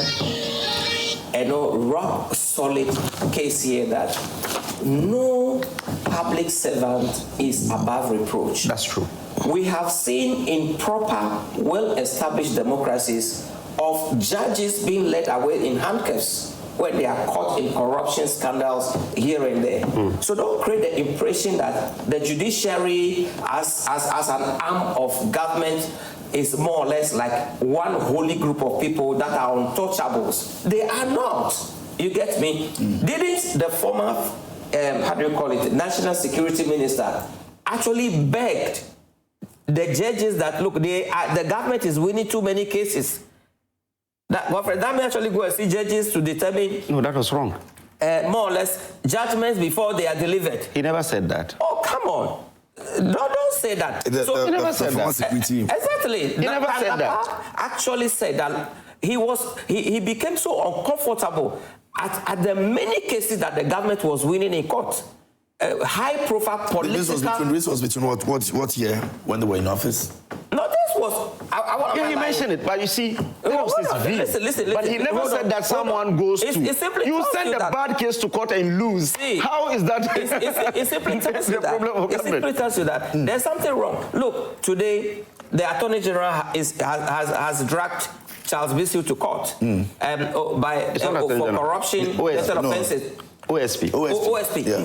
and rock solid case here that no public servant is above reproach. That's true. We have seen in proper, well-established democracies of judges being led away in handcuffs when they are caught in corruption scandals here and there. So don't create the impression that the judiciary as an arm of government is more or less like one holy group of people that are untouchables. They are not. You get me? Didn't the former, how do you call it, National Security Minister actually begged the judges that, look, the government is winning too many cases? That may actually go and see judges to determine... No, that was wrong. More or less judgments before they are delivered. He never said that. Oh, come on. Don't say that. He never said that. Exactly. He never said that. Actually said that he became so uncomfortable at the many cases that the government was winning in court. High-profile political... This was between what year when they were in office? No, this was... he mentioned it, but you see, listen. But he never said that someone goes to... You send a bad case to court and lose. See, how is that? It simply tells you that. It simply tells you that there's something wrong. Look, today, the Attorney General has dragged Charles Bissell to court for corruption, offenses. OSP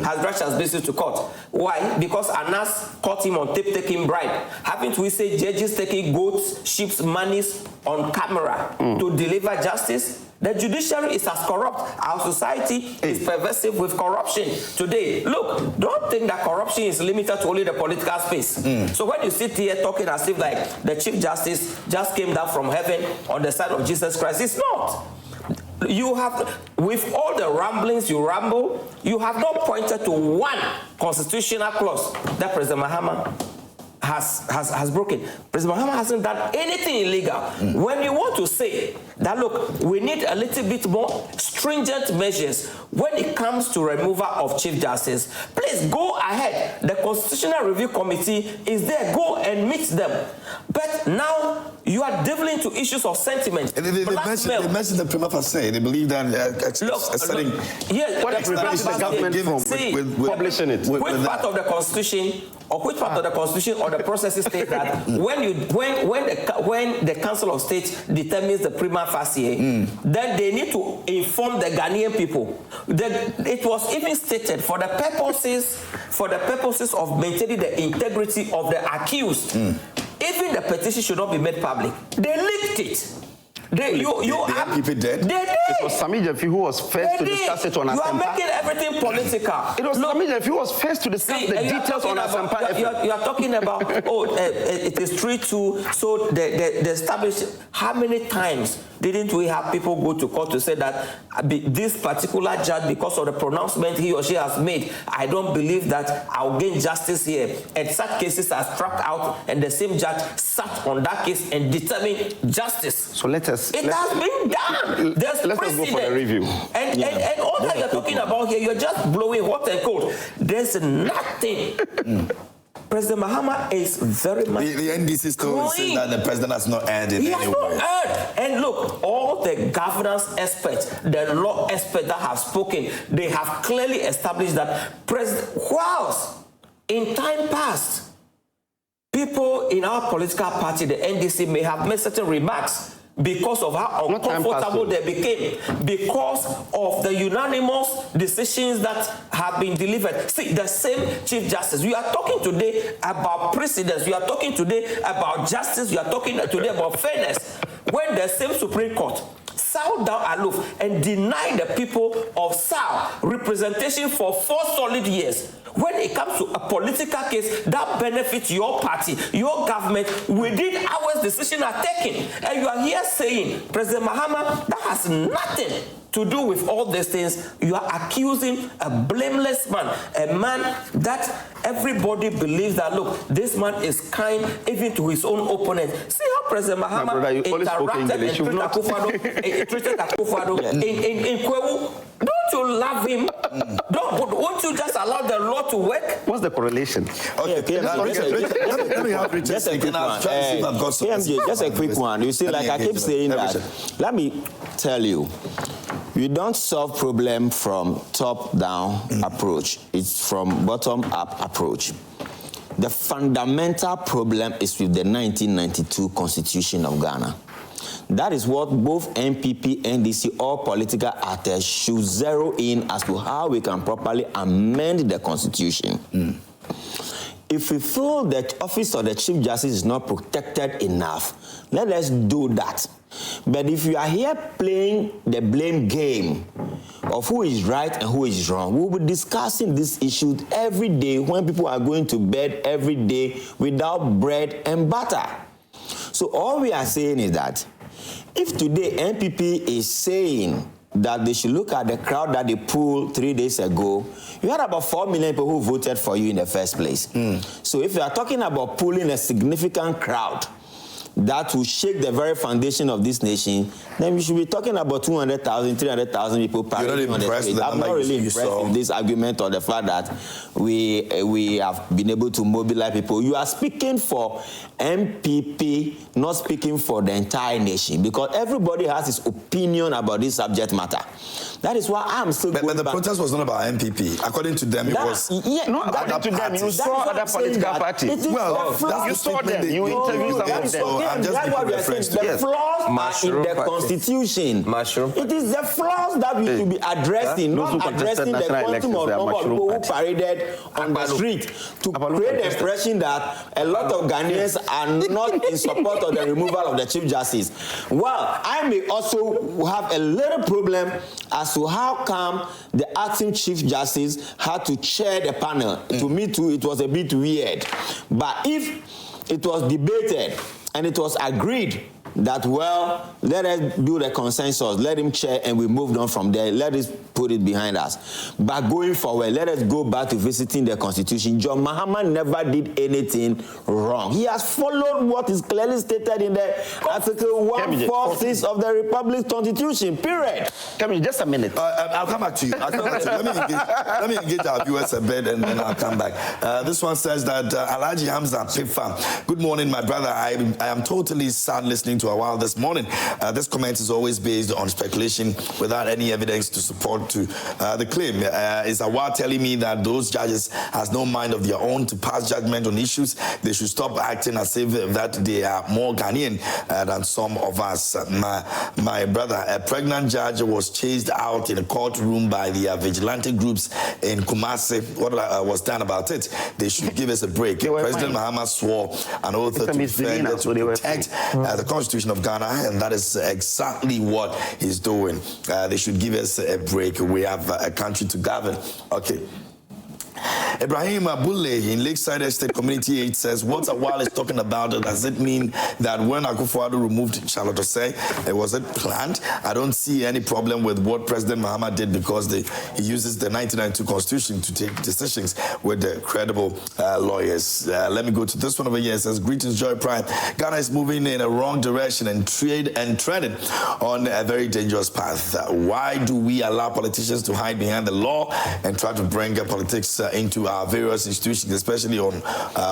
has dragged Charles Bissell to court. Why? Because Anas caught him on tape-taking bribe. Haven't we said judges taking goats, sheep's monies on camera to deliver justice? The judiciary is as corrupt. Our society is pervasive with corruption today. Look, don't think that corruption is limited to only the political space. So when you sit here talking as if like the Chief Justice just came down from heaven on the side of Jesus Christ, it's not. You have, with all the ramblings you ramble, you have not pointed to one constitutional clause that President Mahama has broken. President Mahama hasn't done anything illegal. When you want to say that, look, we need a little bit more stringent measures when it comes to removal of Chief Justice, please go ahead. The Constitutional Review Committee is there. Go and meet them. But now you are delving into issues of sentiment. They mentioned the prima facie. They believe that what prevents the government from publishing it? Which part of the Constitution or the processes state that when the Council of State determines the prima facie, then they need to inform the Ghanaian people. It was even stated for the purposes of maintaining the integrity of the accused. Even the petition should not be made public. They leaked it. The NPP did. They did. It was Sami Jaffy who was first to discuss it on Asempa. You are making everything political. It was Sami Jaffy who was first to discuss the details on Asempa. You are talking about, it is 3-2, so they established. How many times didn't we have people go to court to say that this particular judge, because of the pronouncement he or she has made, I don't believe that I'll gain justice here. And such cases are struck out, and the same judge sat on that case and determined justice. So let us. It has been done. There's let us go for the review. And all that you're talking about here, you're just blowing hot and cold. There's nothing. President Mahama is very much. The NDC still says that the president has not earned it anyway. He has not earned. And look, all the governance experts, the law experts that have spoken, they have clearly established that whilst in time past, people in our political party, the NDC, may have made certain remarks because of how uncomfortable they became, because of the unanimous decisions that have been delivered. See, the same Chief Justice. We are talking today about precedence. We are talking today about justice. We are talking today about fairness. When the same Supreme Court sat down aloof and denied the people of South representation for 4 solid years, when it comes to a political case that benefits your party, your government, within hours decisions are taken. And you are here saying, President Mahama, that has nothing to do with all these things. You are accusing a blameless man, a man that everybody believes that, look, this man is kind even to his own opponent. See how President Mahama interacted and treated Akufo-Addo in Kwewu. Don't you love him? Won't you just allow the law to work? What's the correlation? Okay, let me have Richard. Just a quick one. Just a quick one. You see, like I keep saying that. Let me tell you, you don't solve problem from top-down approach. It's from bottom-up approach. The fundamental problem is with the 1992 Constitution of Ghana. That is what both NPP, NDC, all political actors should zero in as to how we can properly amend the Constitution. If we feel that office of the Chief Justice is not protected enough, let us do that. But if you are here playing the blame game of who is right and who is wrong, we will be discussing this issue every day when people are going to bed every day without bread and butter. So all we are saying is that if today NPP is saying that they should look at the crowd that they pulled 3 days ago, you had about 4 million people who voted for you in the first place. So if you are talking about pulling a significant crowd that will shake the very foundation of this nation, then we should be talking about 200,000, 300,000 people parading on the street. I'm not really impressed with this argument or the fact that we have been able to mobilize people. You are speaking for NPP, not speaking for the entire nation, because everybody has his opinion about this subject matter. That is why I'm still going But the protest was not about NPP. According to them, it was... not according to them. You saw other political parties. Well, you saw them. You interviewed some of them. I'm just making reference to the flaws are in the Constitution. It is the flaws that we should be addressing, not addressing the quantum of number of people who paraded on the street to create the impression that a lot of Ghanaians are not in support of the removal of the Chief Justice. Well, I may also have a little problem as to how come the acting Chief Justice had to chair the panel. To me too, it was a bit weird. But if it was debated and it was agreed that, well, let us do the consensus, let him chair, and we moved on from there. Let us put it behind us. But going forward, let us go back to visiting the Constitution. John Mahama never did anything wrong. He has followed what is clearly stated in the Article 146 of the Republic's Constitution, period. Just a minute. I'll come back to you. Let me engage our viewers a bit, and then I'll come back. This one says that Alhaji Hamza Pifa, good morning, my brother. I am totally sad listening to Awal this morning. This comment is always based on speculation without any evidence to support the claim. Is Awal telling me that those judges has no mind of their own to pass judgment on issues? They should stop acting as if that they are more Ghanaian than some of us. My brother, a pregnant judge was chased out in a courtroom by the vigilante groups in Kumasi. What was done about it? They should give us a break. President Mahama swore an oath to defend, to protect the Constitution of Ghana, and that is exactly what he's doing. They should give us a break. We have a country to govern. Okay. Ibrahim Abule in Lakeside Estate Community 8 says, what Awal is talking about, does it mean that when Akufo-Addo removed Charlotte Osei, was it planned? I don't see any problem with what President Mahama did because he uses the 1992 Constitution to take decisions with the credible lawyers. Let me go to this one over here. It says, greetings, Joy Prime. Ghana is moving in a wrong direction and treading on a very dangerous path. Why do we allow politicians to hide behind the law and try to bring politics into our various institutions, especially on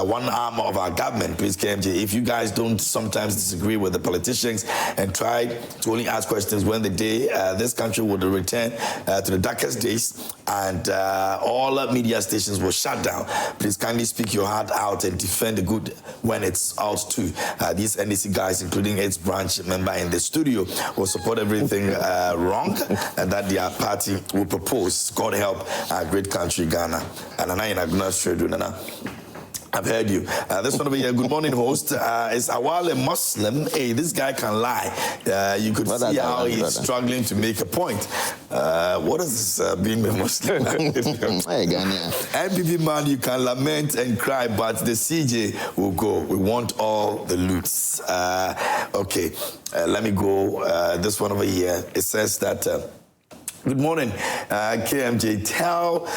one arm of our government? Please, KMJ, if you guys don't sometimes disagree with the politicians and try to only ask questions when the day this country would return to the darkest days and all media stations will shut down, please kindly speak your heart out and defend the good when it's out too. These NDC guys, including its branch member in the studio, will support everything wrong that their party will propose. God help our great country, Ghana. And I've heard you. This one over here, good morning, host. Is Awal a Muslim? Hey, this guy can lie. You could see how he's struggling to make a point. What is this being a Muslim? NPP man, you can lament and cry, but the CJ will go. We want all the loots. Okay, let me go. This one over here, it says that... good morning, KMJ. Tell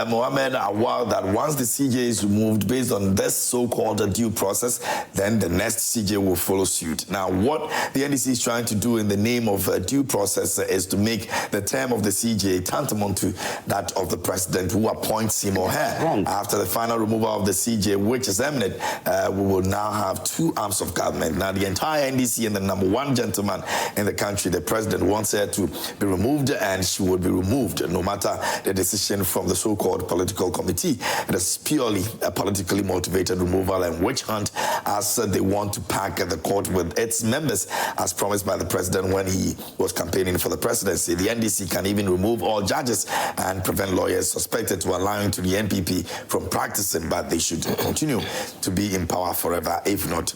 Mohammed Awal that once the CJ is removed based on this so-called due process, then the next CJ will follow suit. Now, what the NDC is trying to do in the name of due process is to make the term of the CJ tantamount to that of the president who appoints him or her. Wrong. After the final removal of the CJ, which is eminent, we will now have two arms of government. Now, the entire NDC and the number one gentleman in the country, the president, wants her to be removed, and she would be removed no matter the decision from the so-called political committee. It is purely a politically motivated removal and witch hunt, as they want to pack the court with its members, as promised by the president when he was campaigning for the presidency. The NDC can even remove all judges and prevent lawyers suspected to allowing to the NPP from practicing, but they should continue to be in power forever. If not,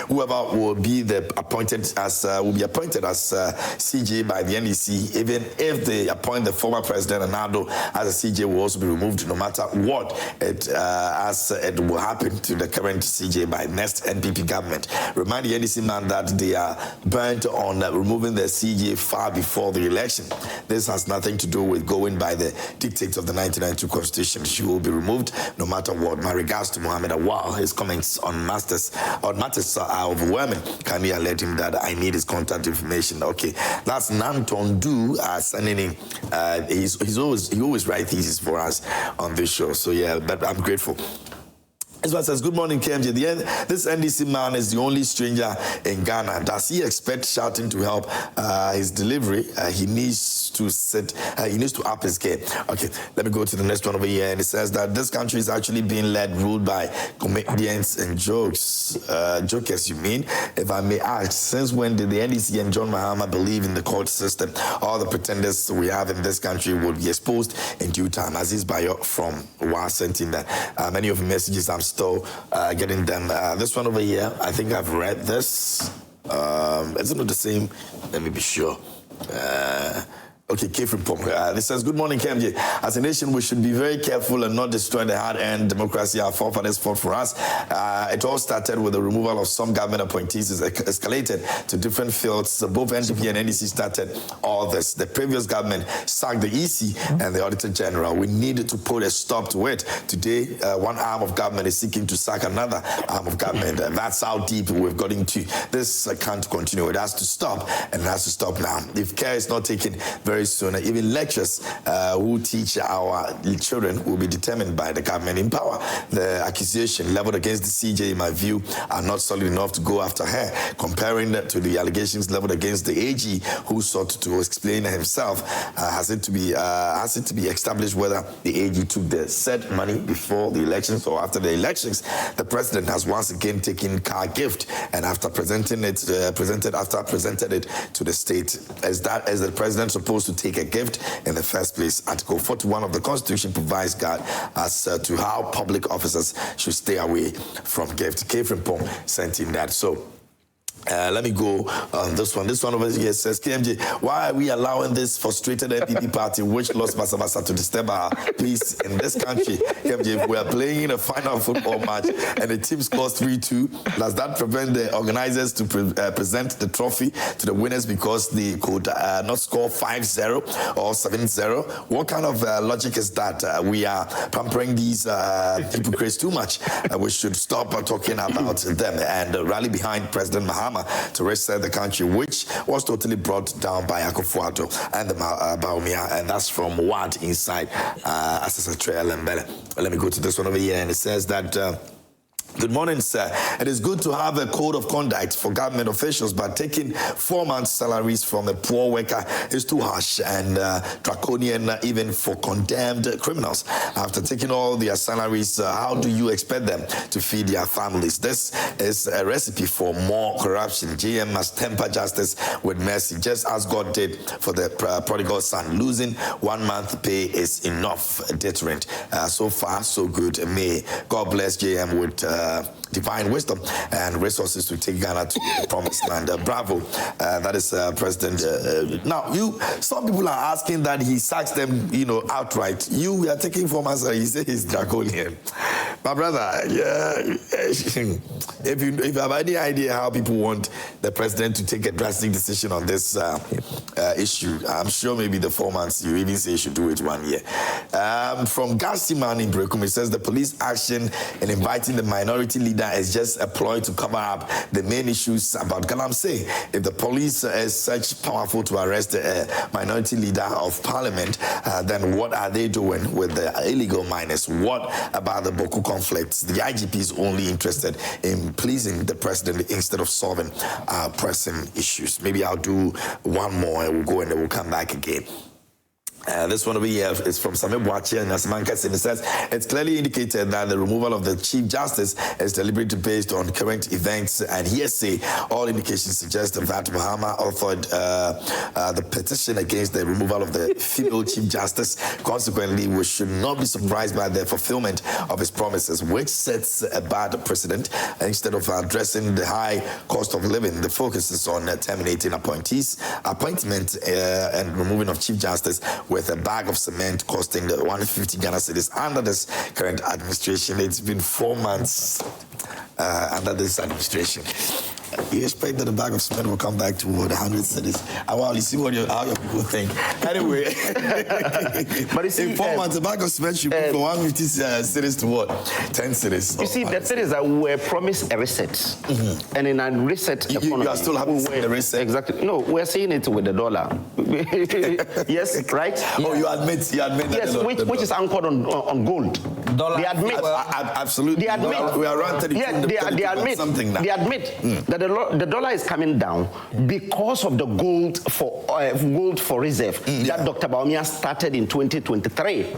whoever will be appointed as CJ by the NDC, even if they appoint the former president Anado as a CJ, will also be removed no matter what as it will happen to the current CJ by next NPP government. Remind the NDC man that they are burnt on removing the CJ far before the election. This has nothing to do with going by the dictates of the 1992 Constitution. She will be removed no matter what. My regards to Mohammed Awal. His comments on matters are overwhelming. Kindly alert him that I need his contact information. Okay, that's Nanton Du sending in. He always writes theses for us on this show. So yeah, but I'm grateful. This one says, good morning, KMJ. This NDC man is the only stranger in Ghana. Does he expect shouting to help his delivery? He needs to up his game. Okay, let me go to the next one over here. And it says that this country is actually being ruled by comedians and jokers, you mean? If I may ask, since when did the NDC and John Mahama believe in the court system? All the pretenders we have in this country will be exposed in due time. Aziz Bayo from Wa sent in that. Many of the messages I'm still getting them. This one over here, I think I've read this. It's not the same. Let me be sure. Okay, this says, good morning, KMJ. As a nation, we should be very careful and not destroy the hard-earned democracy our forefathers fought for us. It all started with the removal of some government appointees. It escalated to different fields. Both NPP and NDC started all this. The previous government sacked the EC and the Auditor General. We needed to put a stop to it. Today, one arm of government is seeking to sack another arm of government. That's how deep we've got into. This can't continue. It has to stop, and it has to stop now. If care is not taken very soon, even lectures who teach our children will be determined by the government in power. The accusation leveled against the CJ, in my view, are not solid enough to go after her. Comparing that to the allegations leveled against the AG, who sought to explain himself, has it to be established whether the AG took the said money before the elections or after the elections. The president has once again taken car gift, and after presented it to the state. Is the president supposed to take a gift in the first place? Article 41 of the Constitution provides guide as to how public officers should stay away from gift. K. Frimpong sent in that. So let me go on this one. This one over here says, KMJ, why are we allowing this frustrated NPP party, which lost Basa to disturb our peace in this country? KMJ, if we are playing a final football match and the team scores 3-2, does that prevent the organizers to present the trophy to the winners because they could not score 5-0 or 7-0? What kind of logic is that? We are pampering these hypocrites too much. We should stop talking about them and rally behind President Mahama to reset the country, which was totally brought down by Akufo-Addo and the Baumia, and that's from Wad inside Assessor Lembele. Let me go to this one over here, and it says that good morning, sir. It is good to have a code of conduct for government officials, but taking 4 months' salaries from a poor worker is too harsh and draconian even for condemned criminals. After taking all their salaries, how do you expect them to feed their families? This is a recipe for more corruption. GM must temper justice with mercy, just as God did for the prodigal son. Losing 1 month pay is enough deterrent. So far, so good. May God bless GM with divine wisdom and resources to take Ghana to the promised land. Bravo. That is President. Now, some people are asking that he sacks them, outright. We are taking from us, he says he's draconian. My brother, if you have any idea how people want the president to take a drastic decision on this issue, I'm sure maybe the 4 months, you even say you should do it 1 year. From Garciman in Brekum, it says the police action in inviting the minority leader is just a ploy to cover up the main issues about Galamsey. If the police is such powerful to arrest a minority leader of parliament, then what are they doing with the illegal miners? What about the Boko conflicts? The IGP is only interested in pleasing the president instead of solving pressing issues. Maybe I'll do one more and we'll go and then we'll come back again. This one over here is from Samir Boachi and Asmankas, and it says it's clearly indicated that the removal of the Chief Justice is deliberately based on current events and hearsay. All indications suggest that Mahama authored the petition against the removal of the female Chief Justice. Consequently, we should not be surprised by the fulfillment of his promises, which sets a bad precedent. Instead of addressing the high cost of living, the focus is on terminating appointment and removing of Chief Justice with a bag of cement costing 150 Ghana cedis under this current administration. It's been 4 months under this administration. You expect that the bag of cement will come back to 100 cedis. Well, you see how your people think. Anyway, but you see, in 4 months, the bag of cement should go from 150 cedis to what? 10 cedis. You see, the thing is that we were promised a reset. And in a reset economy, you are still having the reset? Exactly. No, we're seeing it with the dollar. Yes, right? Yeah. Oh, you admit that. Yes, which is anchored on gold. Dollar. They admit. Absolutely. They admit. We are around 32. Yeah, they admit. Something now. They admit that the dollar is coming down because of the gold for reserve that Dr. Baumia started in 2023.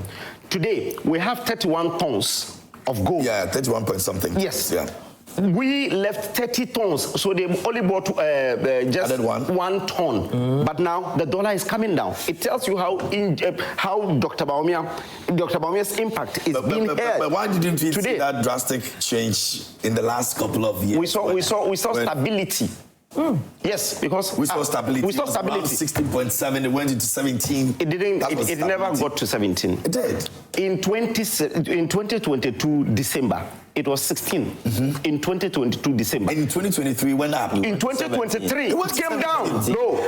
Today, we have 31 tons of gold. Yeah, 31 point something. Yes. Yeah. We left 30 tons, so they only bought just 1 ton. But now the dollar is coming down. It tells you how Dr. Baumia's impact is being heard. But why didn't we see that drastic change in the last couple of years? We saw stability. Yes, because we saw stability. We saw stability. 16.7, it went into 17. It didn't. It never got to 17. It did. In 2022 December, it was 16. In 2022 December. In 2023, it went up. In 2023, it came down. No.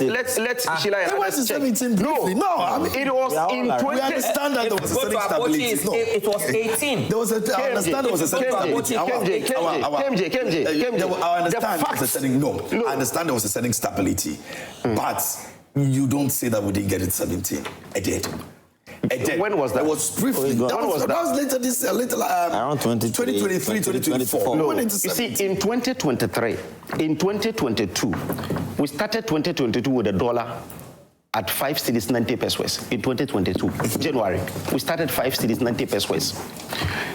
Let's Sheila. It was 17 briefly. No, I mean, it was in 20. We understand that there was a certain stability. No. It was 18. There was a. I understand there was a certain stability. KMJ. I understand there was a certain. No, I understand there was a certain stability, but you don't say that we didn't get it 17. I did. When was that? It was briefly. That was later this around 2023, 2024. No, you see, in 2023, in 2022, we started 2022 with $1 at 5 cedis 90 pesos. In 2022, January, we started 5 cedis 90 pesos.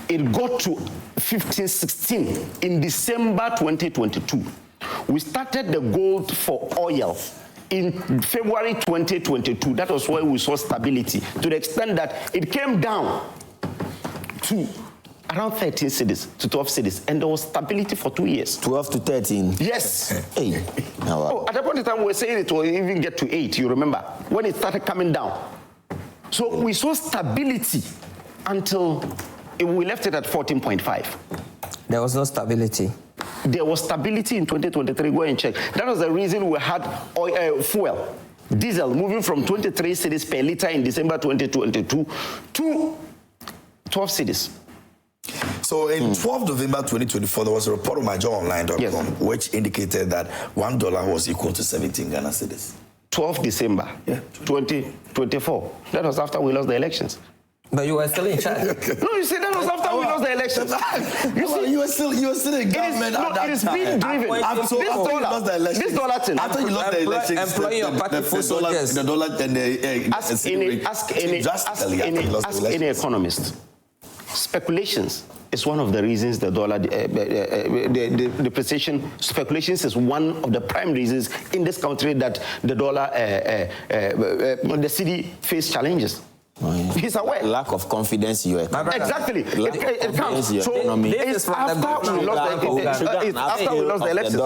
It got to 15, 16 in December 2022. We started the gold for oil in February 2022. That was where we saw stability, to the extent that it came down to around 13 cedis to 12 cedis, and there was stability for 2 years. 12 to 13? Yes. Hey. Oh, at that point in time, we were saying it will even get to 8, you remember, when it started coming down. So we saw stability until we left it at 14.5. There was no stability. There was stability in 2023. Go and check. That was the reason we had fuel, diesel, moving from 23 cedis per liter in December 2022 to 12 cedis. So in 12 November 2024, there was a report on myjoyonline.com which indicated that $1 was equal to 17 Ghana cedis. 12 December 2024. That was after we lost the elections. But you were still in charge. No, you see, that was after we lost the elections. You were still in government at that time. It is being driven. After you lost the elections. This dollar thing. After you lost the elections, employing your party for soldiers. The dollar and the ask any economist. Speculations is one of the reasons the dollar the depreciation. Speculations is one of the prime reasons in this country that the dollar the cedi face challenges. He's aware. Lack of confidence in your economy. Exactly. It comes. So it's after we lost the elections.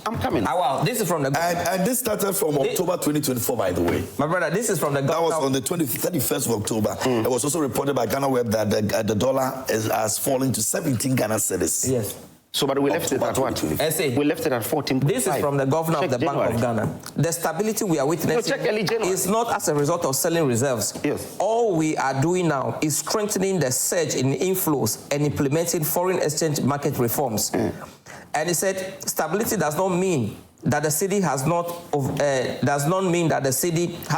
I'm coming. Wow, this is from the and this started from October 2024, by the way. My brother, this is from the That was on the 31st of October. It was also reported by Ghana Web that the dollar has fallen to 17 Ghana cedis. Yes. So, but we left it at what? We left it at 14. This is from the governor of the Bank of Ghana. The stability we are witnessing is not as a result of selling reserves. Yes. All we are doing now is strengthening the surge in inflows and implementing foreign exchange market reforms. And he said stability does not mean that the cedi has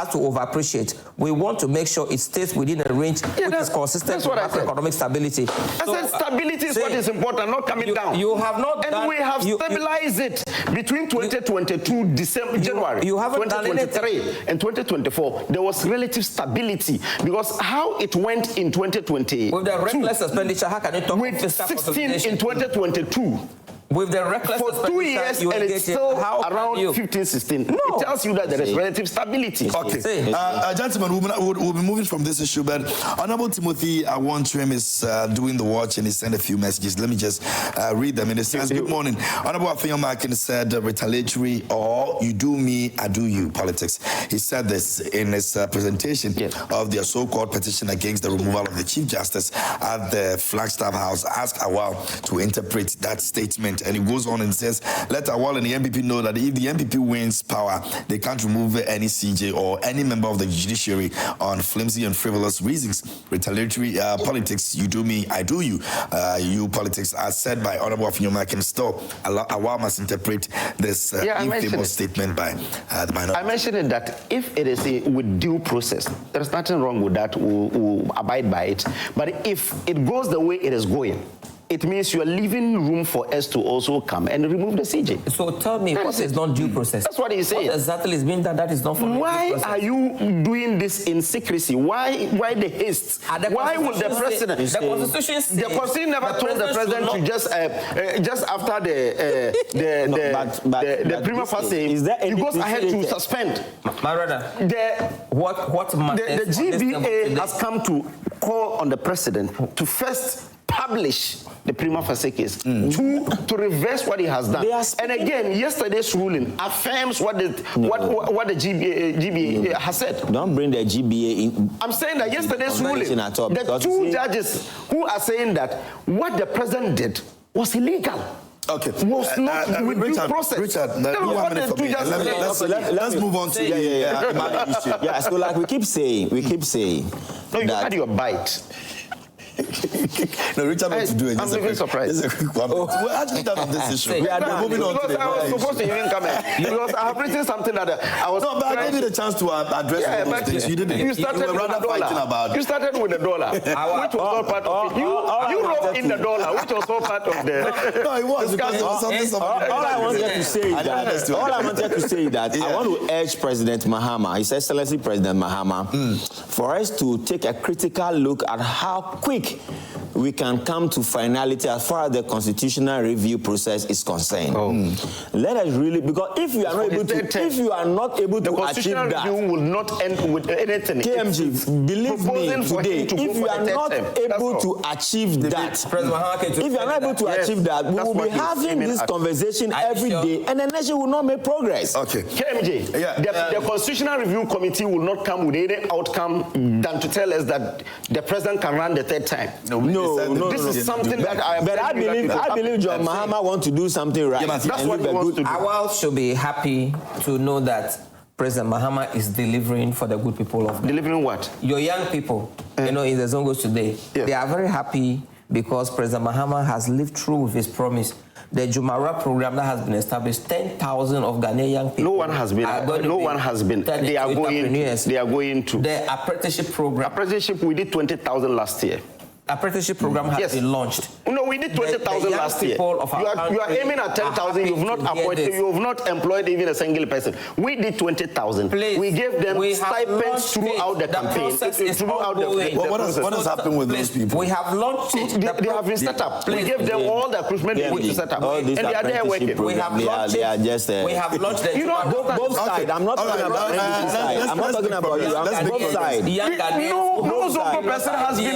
to overappreciate. We want to make sure it stays within a range which is consistent with macroeconomic stability. I said stability is what is important, not coming down. You have not and we have stabilized it between 2022 January, you haven't 2023 and 2024. There was relative stability because how it went in 2020 with the reckless expenditure, how can you talk with 16 in 2022? With the reckless for 2 years and it's still around 15, 16. No. It tells you that there is relative stability. Okay. Gentlemen, we'll be moving from this issue, but Honorable Timothy Awantrim is doing the watch and he sent a few messages. Let me just read them. And it says, good morning. Honorable Afenyomakin said retaliatory or you do me, I do you politics. He said this in his presentation of their so-called petition against the removal of the Chief Justice at the Flagstaff House. Ask Awal to interpret that statement. And he goes on and says, let Awal and the NPP know that if the NPP wins power, they can't remove any CJ or any member of the judiciary on flimsy and frivolous reasons. Retaliatory politics, you do me, I do you. You politics are said by Honorable Afenyomakin. Still, Awal must interpret this infamous statement by the minority. I mentioned it that if it is with due process, there's nothing wrong with that. We'll abide by it. But if it goes the way it is going, it means you are leaving room for us to also come and remove the CJ. So tell me, what is not due process? That's what he said. What exactly is mean that is not for Why are you doing this in secrecy? Why the haste? Why would the president? The Constitution says the Constitution never told the president to just after the prima facie, he goes ahead to suspend. My brother, what the GBA has come to call on the president to first establish the prima facie case, to reverse what he has done. And again, yesterday's ruling affirms what the GBA has said. Don't bring the GBA in. I'm saying that yesterday's ruling, the two judges who are saying that what the president did was illegal. Okay. Was not with due process. Richard, let's move on to the issue. Yeah, so like we keep saying. No, you had your bite. No, Richard wants to do it. I'm even surprised. Just a quick one. We're actually done on this issue. We're moving on to the I was supposed to even come in. Because I have written something that I was... No, but I gave you the chance to address all those things. You didn't. You started with the dollar. You started with the dollar, which was all part of it. You wrote in the dollar, which was all part of the... No, it was. All I wanted to say is that I want to urge President Mahama, His Excellency President Mahama, for us to take a critical look at how quick we can come to finality as far as the constitutional review process is concerned. Let us really, because if you are not able to, the constitutional review will not end with anything. KMG, believe me today, if you are not able to achieve that, we will be having this conversation every day, and the nation will not make progress. Okay. KMJ, the constitutional review committee will not come with any outcome than to tell us that the president can run the third time. This is something that I am. But I believe John Mahama wants to do something right. That's what he wants to do. Awal should be happy to know that President Mahama is delivering for the good people of Ghana. Delivering what? Your young people, in the Zongos today, they are very happy because President Mahama has lived through with his promise. The Jumara program that has been established, 10,000 of Ghanaian young people. No one has been. They are going to. The apprenticeship program. Apprenticeship, we did 20,000 last year. Apprenticeship program has been launched. No, we did 20,000 last year. You are aiming at 10,000. You have not employed even a single person. We did 20,000. We gave them stipends throughout the campaign. What has happened with those people? We have launched it. They have been set up. We gave them all the equipment they need to set up, and they are there working. We have launched it. We have launched it. Both sides. I'm not talking about side. I'm not talking about you. I'm both sides. No Zongo person has been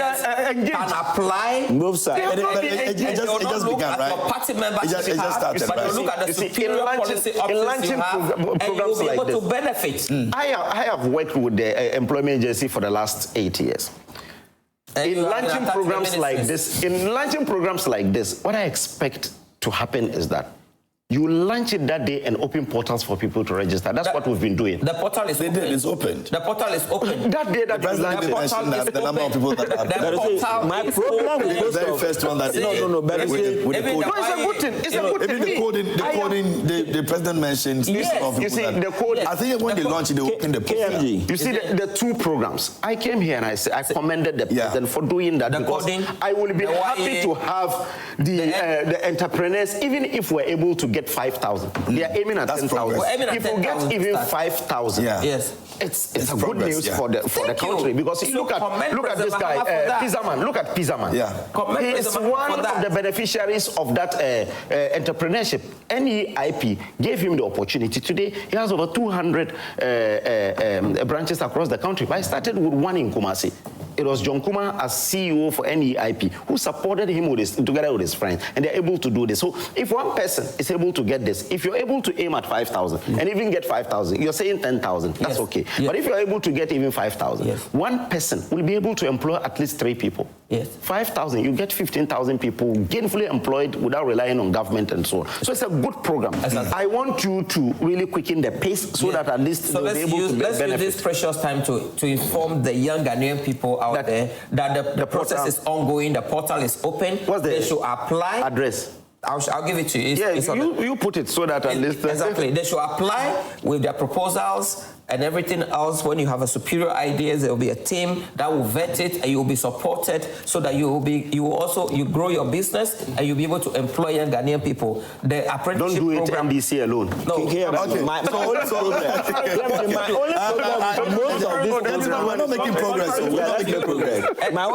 engaged. Can apply both sides. It just began, right? Party members, it just started, but right? you look at the superior policy options you have, and you'll be able to benefit. I have worked with the employment agency for the last 8 years. In launching programs like this, what I expect to happen is that you launch it that day and open portals for people to register. That's what we've been doing. The portal is open. It's opened. The portal is open. That day that the president did mention that the number of people that have my program is the very first one that but it's a good thing. It's a good thing. The coding, the president mentioned. Yes, you see, the code. I think when they launched it, they opened the portal. You see, the two programs. I came here and I commended the president for doing that, because I will be happy to have the entrepreneurs, even if we're able to get 5,000. They are aiming at 10,000. If we get even 5,000, yes, it's a good news for the country, because look at this guy, Pizzaman. Look at Pizzaman. He is one of the beneficiaries of that entrepreneurship. NEIP gave him the opportunity. Today he has over 200 branches across the country. But I started with one in Kumasi. It was John Kuma as CEO for NEIP who supported him together with his friends, and they're able to do this. So if one person is able to get this, if you're able to aim at 5,000 and even get 5,000, you're saying 10,000. That's okay. Yes. But if you're able to get even 5,000, one person will be able to employ at least 3 people. 5,000, you get 15,000 people gainfully employed without relying on government and so on. So it's a good program. I want you to really quicken the pace so that at least they'll be able to benefit. Let's use this precious time to inform the young Ghanaian people out there that the process is ongoing, the portal is open. They should apply. Address. I'll give it to you. You put it so that at least... Exactly. They should apply with their proposals and everything else. When you have a superior idea, there will be a team that will vet it, and you will be supported so that you grow your business and you'll be able to employ young Ghanaian people. The apprenticeship program... Don't do it NDC alone. No. My only problem... We're not making progress. I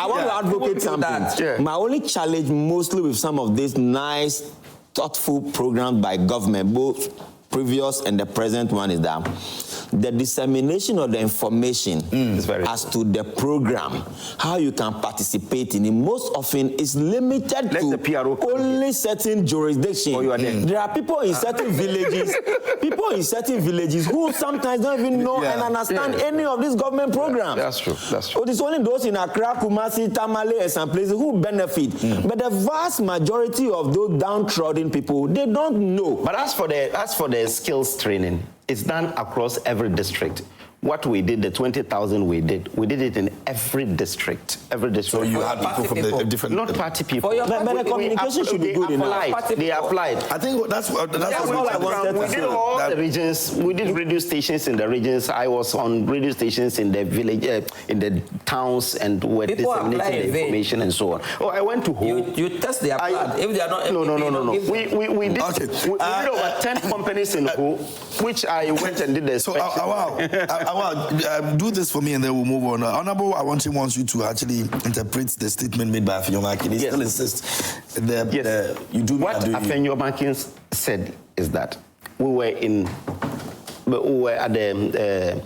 want to advocate something. My only challenge mostly with some of these nice, thoughtful programs by government, both previous and the present one, is that the dissemination of the information as to the program, how you can participate in it, most often is limited to only certain jurisdictions. There are people in certain villages, who sometimes don't even know and understand any of these government programs. That's true. That's true. So it's only those in Accra, Kumasi, Tamale, and some places who benefit. But the vast majority of those downtrodden people, they don't know. But as for the skills training, it's done across every district. What we did, the 20,000 we did it in every district. So you had people from the different... Not party people. But the communication should be good enough. They applied. I think that's what I wanted to say. We did all the regions. We did radio stations in the regions. I was on radio stations in the village, in the towns, and were disseminating the information and so on. Oh, I went to home. You test their blood. If they are not... No. We did over 10 companies in Ho, which I went and did the inspection. Do this for me and then we'll move on. Honorable, I wants you to actually interpret the statement made by Afenyo-Makin. He still insists that you do what Afenyo-Makin said is that we were at the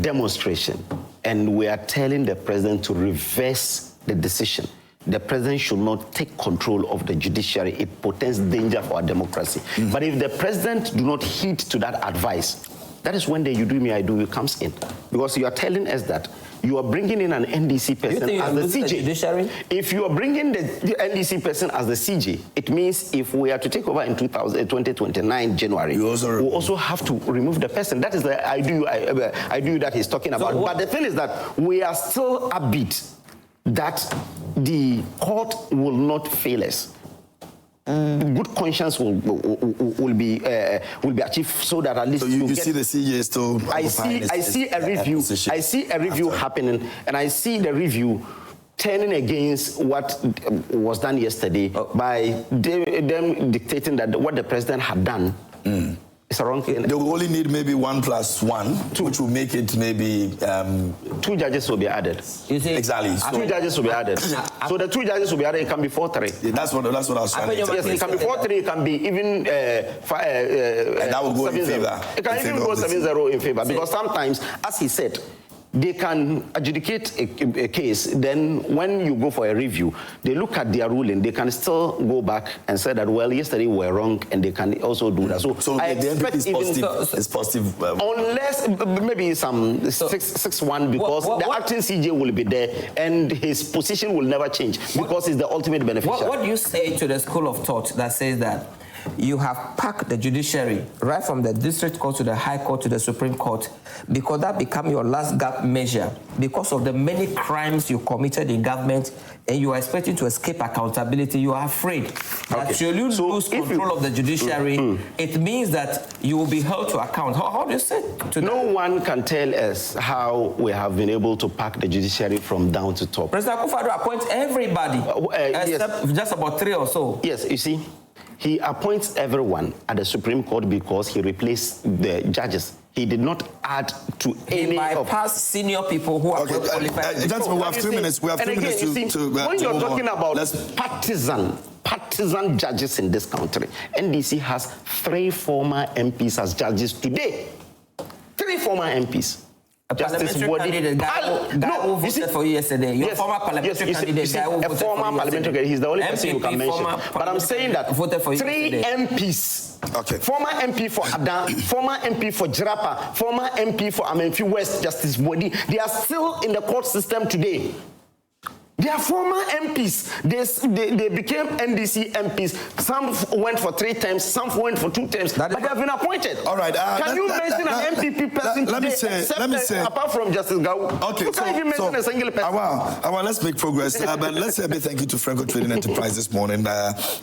demonstration and we are telling the president to reverse the decision. The president should not take control of the judiciary. It portends danger for our democracy. But if the president do not heed to that advice, that is when the you do me, I do you comes in. Because you are telling us that you are bringing in an NDC person as the CJ. If you are bringing the NDC person as the CJ, it means if we are to take over in 2029 January, we also have to remove the person. That is the I do that he's talking about. But the thing is that we are still upbeat that the court will not fail us. Good conscience will be achieved, so that at least you see the CJ still. I see a review. I see a review happening, and I see the review turning against what was done yesterday by them dictating that what the president had done. It's a wrong thing. They will only need maybe 1+1, which will make it maybe 2 judges will be added. You see, exactly. So 2 judges will be added. So the 2 judges will be added. It can be 4-3. That's what I was trying to say. Yes, it can be 4-3. It can be even and that will go in favor. It can even go 7-0 in favor because sometimes, as he said, they can adjudicate a case. Then when you go for a review, they look at their ruling. They can still go back and say that, well, yesterday we were wrong, and they can also do that. So I expect is positive. Unless maybe some 6-1, because the acting CJ will be there, and his position will never change because he's the ultimate beneficiary. What do you say to the school of thought that says that you have packed the judiciary right from the district court to the high court to the Supreme Court because that become your last gap measure because of the many crimes you committed in government and you are expecting to escape accountability? You are afraid that should you lose control of the judiciary, it means that you will be held to account. How do you say to No one can tell us how we have been able to pack the judiciary from down to top. President Akufo-Addo appoints everybody except just about 3 or so. Yes, you see. He appoints everyone at the Supreme Court because he replaced the judges. He did not add to any of... past senior people who are qualified. Gentlemen, we have 3 minutes. We have 3 minutes to when you're talking about partisan judges in this country, NDC has 3 former MPs as judges today. 3 former MPs. Justice candidate, guy who voted for you yesterday. Your former parliamentary candidate, guy who voted for you yesterday. Parliamentary, he's the only person you can mention. But I'm saying that 3 MPs, former MP for Adan, former MP for Jirapa, former MP for Amenfi West, Justice Bodi, they are still in the court system today. They are former MPs. They became NDC MPs. Some went for 3 terms, some went for 2 terms, but they have been appointed. All right. Can you mention an MPP person today, apart from Justice Gau? Okay, you can't even mention a single person. Well, let's make progress. But let's say a big thank you to Franco Trading Enterprise this morning.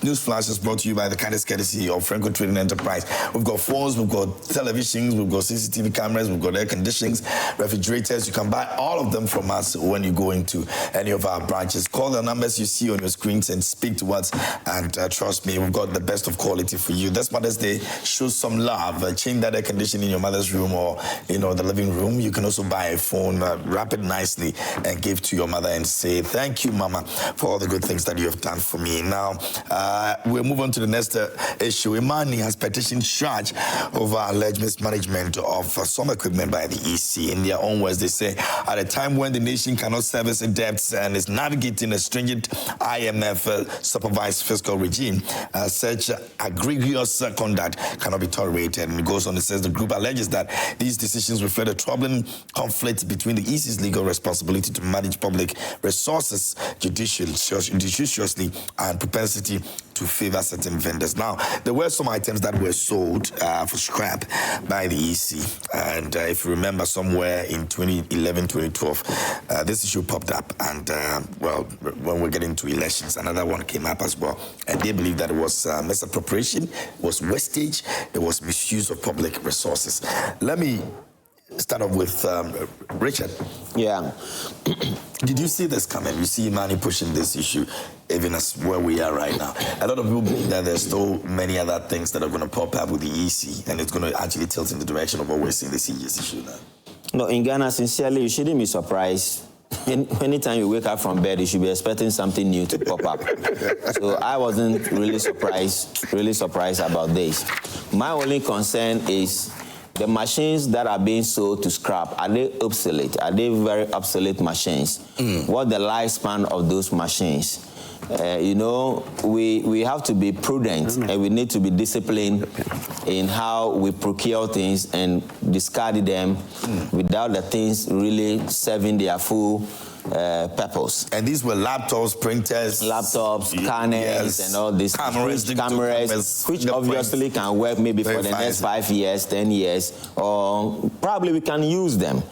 News Flash is brought to you by the kindest courtesy of Franco Trading Enterprise. We've got phones, we've got televisions, we've got CCTV cameras, we've got air conditionings, refrigerators. You can buy all of them from us when you go into any of our branches. Call the numbers you see on your screens and speak to us. And trust me, we've got the best of quality for you. This Mother's Day, show some love. Change that air conditioning in your mother's room or, the living room. You can also buy a phone, wrap it nicely, and give to your mother and say, thank you, Mama, for all the good things that you have done for me. Now, we'll move on to the next issue. IMANI has petitioned charge over alleged mismanagement of some equipment by the EC. In their own words, they say, at a time when the nation cannot service its debts and is navigating a stringent IMF-supervised fiscal regime, such egregious conduct cannot be tolerated. And it goes on, it says the group alleges that these decisions reflect a troubling conflict between the EC's legal responsibility to manage public resources judiciously and propensity to favor certain vendors. Now, there were some items that were sold for scrap by the EC. And if you remember, somewhere in 2011, 2012, this issue popped up. And, when we're getting to elections, another one came up as well. And they believe that it was misappropriation, it was wastage, it was misuse of public resources. Let me start off with Richard. Yeah. Did you see this coming? You see IMANI pushing this issue, even as where we are right now. A lot of people believe that there's still many other things that are going to pop up with the EC, and it's going to actually tilt in the direction of what we're seeing the CGS issue now. No, in Ghana, sincerely, you shouldn't be surprised. Anytime you wake up from bed, you should be expecting something new to pop up. So I wasn't really surprised about this. My only concern is the machines that are being sold to scrap, are they obsolete? Are they very obsolete machines? What's the lifespan of those machines? We have to be prudent and we need to be disciplined in how we procure things and discard them without the things really serving their full purpose. And these were laptops, printers, scanners, and all these cameras, which obviously can work maybe for the next 5 years, 10 years, or probably we can use them.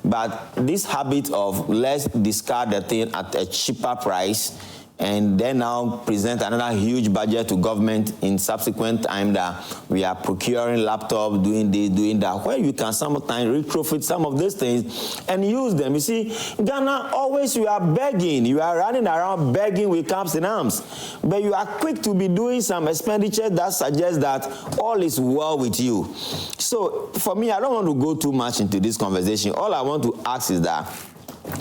But this habit of let's discard the thing at a cheaper price and then now present another huge budget to government in subsequent time that we are procuring laptops, doing this, doing that, where you can sometimes retrofit some of these things and use them. You see, Ghana, always you are begging, you are running around begging with caps in arms, but you are quick to be doing some expenditure that suggests that all is well with you. So for me, I don't want to go too much into this conversation. All I want to ask is that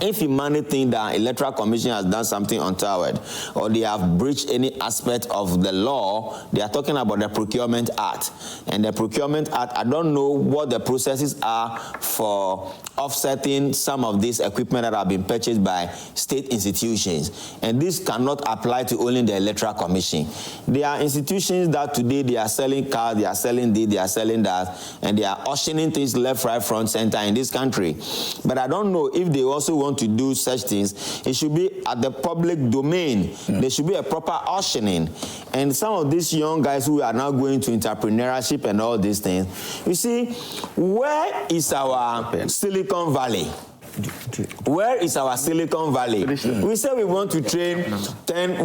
if IMANI think that Electoral Commission has done something untoward or they have breached any aspect of the law, they are talking about the Procurement Act. And the Procurement Act, I don't know what the processes are for offsetting some of this equipment that have been purchased by state institutions. And this cannot apply to only the Electoral Commission. There are institutions that today they are selling cars, they are selling this, they are selling that, and they are auctioning things left, right, front, center in this country. But I don't know if they also want to do such things. It should be at the public domain. There should be a proper auctioning. And some of these young guys who are now going to entrepreneurship and all these things, you see, where is our Silicon Valley? Where is our Silicon Valley? We say we want to train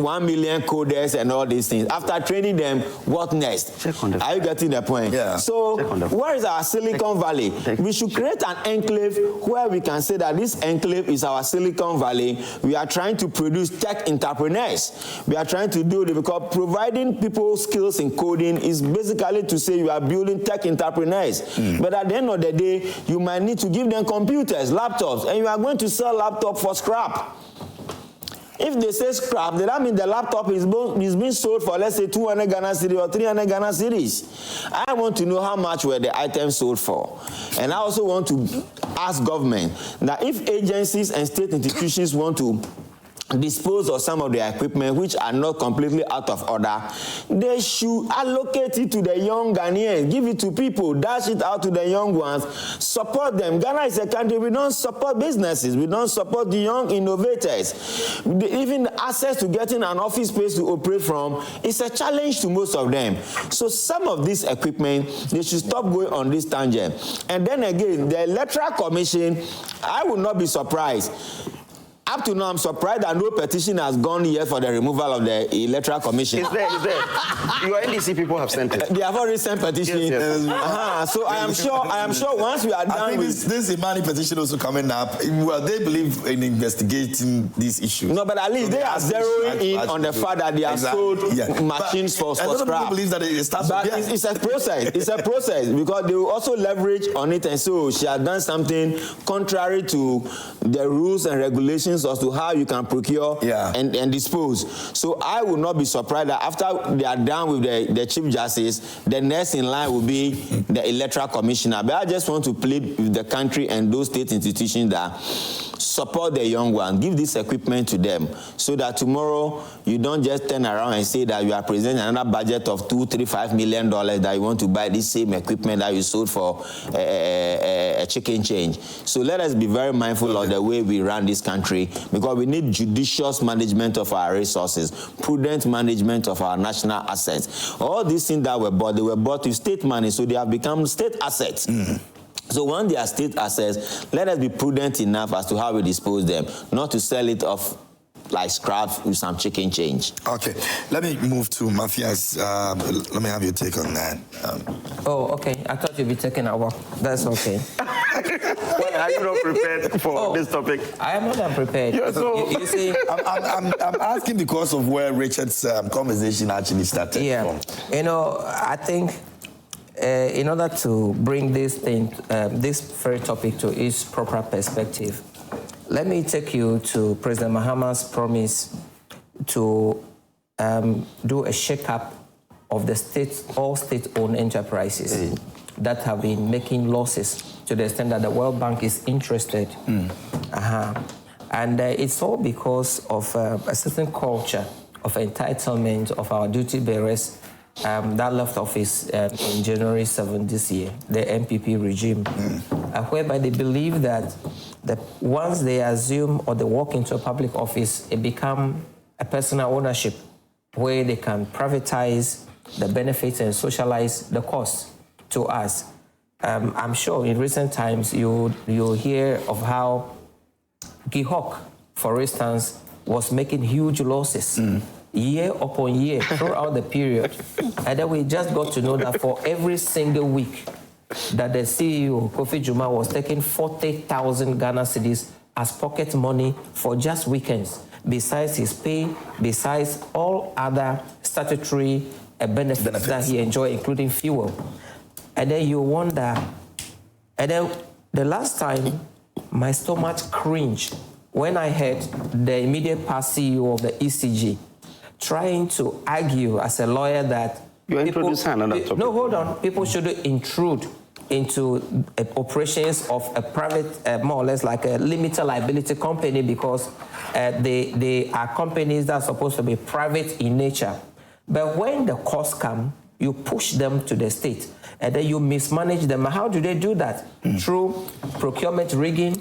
1 million coders and all these things. After training them, what next? Are you getting the point? Yeah. So where is our Silicon Valley? We should create an enclave where we can say that this enclave is our Silicon Valley. We are trying to produce tech entrepreneurs. We are trying to do it because providing people skills in coding is basically to say you are building tech entrepreneurs. But at the end of the day, you might need to give them computers, laptops, and you are going to sell laptop for scrap. If they say scrap, then that means the laptop is being sold for, let's say, 200 Ghana cedis or 300 Ghana cedis. I want to know how much were the items sold for. And I also want to ask government that if agencies and state institutions want to dispose of some of their equipment which are not completely out of order, they should allocate it to the young Ghanaians, give it to people, dash it out to the young ones, support them. Ghana is a country, we don't support businesses, we don't support the young innovators. Even access to getting an office space to operate from is a challenge to most of them. So some of this equipment, they should stop going on this tangent. And then again, the Electoral Commission, I would not be surprised. up to now, I'm surprised that no petition has gone yet for the removal of the Electoral Commission. It's there. Your NDC people have sent it. They have already sent petition. Yes. So I am sure once we are done I think this IMANI petition also coming up. Well, they believe in investigating these issues. No, but at least they are zeroing in on the fact that they have sold machines for scrap. People believe that it starts but it's a process. It's a process because they will also leverage on it, and so she has done something contrary to the rules and regulations as to how you can procure and dispose. So I will not be surprised that after they are done with the Chief Justice, the next in line will be the Electoral Commissioner. But I just want to plead with the country and those state institutions that support the young one, give this equipment to them so that tomorrow you don't just turn around and say that you are presenting another budget of $2-3-5 million that you want to buy this same equipment that you sold for a chicken change. So let us be very mindful of the way we run this country, because we need judicious management of our resources, prudent management of our national assets. All these things that were bought, they were bought with state money, so they have become state assets. So when they are state assets, let us be prudent enough as to how we dispose them, not to sell it off like scrap with some chicken change. Okay, let me move to Matthias. Let me have your take on that. Oh, okay. I thought you'd be taking a walk. That's okay. Well, are you not prepared for this topic? I am not unprepared. Yeah, so you see, I'm asking because of where Richard's conversation actually started from. You know, I think in order to bring this thing, this very topic to its proper perspective, let me take you to President Mahama's promise to do a shake-up of the all state-owned enterprises that have been making losses to the extent that the World Bank is interested. And it's all because of a certain culture of entitlement of our duty bearers that left office in January 7 this year, the NPP regime, whereby they believe that once they assume or they walk into a public office, it becomes a personal ownership where they can privatize the benefits and socialize the costs to us. I'm sure in recent times you'll hear of how Gihok, for instance, was making huge losses year upon year throughout the period. And then we just got to know that for every single week that the CEO, Kofi Juma, was taking 40,000 Ghana cedis as pocket money for just weekends, besides his pay, besides all other statutory benefits that he enjoyed, including fuel. And then you wonder, and then the last time, my stomach cringed when I heard the immediate past CEO of the ECG trying to argue as a lawyer that you're introducing another topic. No, hold on. People shouldn't intrude into operations of a private, more or less like a limited liability company, because they are companies that are supposed to be private in nature. But when the costs come, you push them to the state, and then you mismanage them. How do they do that? Through procurement rigging,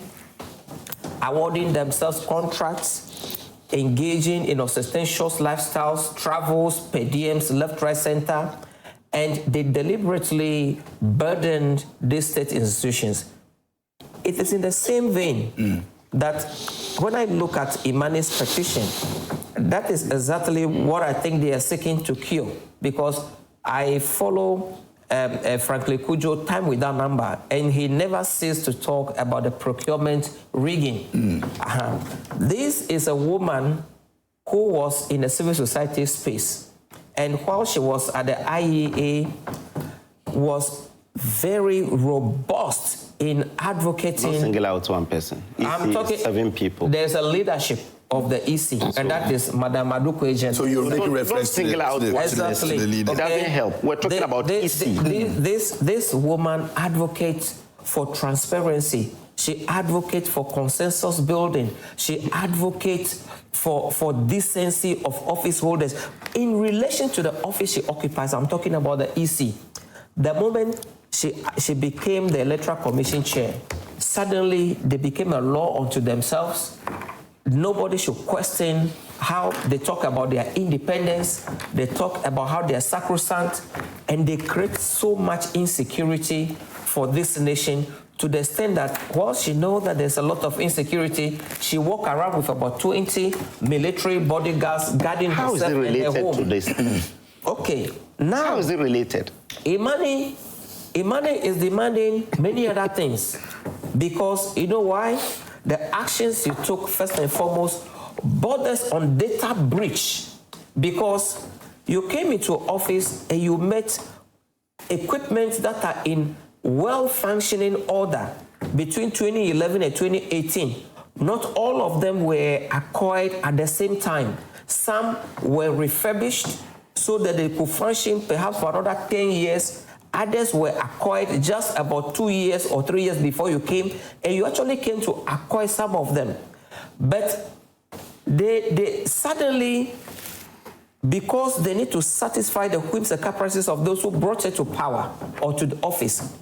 awarding themselves contracts, engaging in ostentatious lifestyles, travels, per diems, left, right, center, and they deliberately burdened these state institutions. It is in the same vein that when I look at IMANI's petition, that is exactly what I think they are seeking to cure, because I follow Franklin Kujo time without number, and he never ceased to talk about the procurement rigging. This is a woman who was in the civil society space, and while she was at the IEA, was very robust in advocating. Not single out one person. I'm talking 7 people. There's a leadership of the EC, and that is Madam Aduko Agent. So you're making reference to exactly. the leader. It doesn't help. We're talking about EC. This woman advocates for transparency. She advocates for consensus building. She advocates for decency of office holders. In relation to the office she occupies, I'm talking about the EC. The moment she became the Electoral Commission chair, suddenly they became a law unto themselves. Nobody should question how they talk about their independence. They talk about how they are sacrosanct, and they create so much insecurity for this nation to the extent that while she knows that there's a lot of insecurity, she walks around with about 20 military bodyguards guarding herself in her home. How is it related to this? Okay, now... How is it related? IMANI is demanding many other things because, you know why? The actions you took, first and foremost, borders on data breach because you came into office and you met equipment that are in well-functioning order between 2011 and 2018. Not all of them were acquired at the same time. Some were refurbished so that they could function perhaps for another 10 years. Others were acquired just about 2 years or 3 years before you came, and you actually came to acquire some of them. But they suddenly, because they need to satisfy the whims and caprices of those who brought it to power or to the office,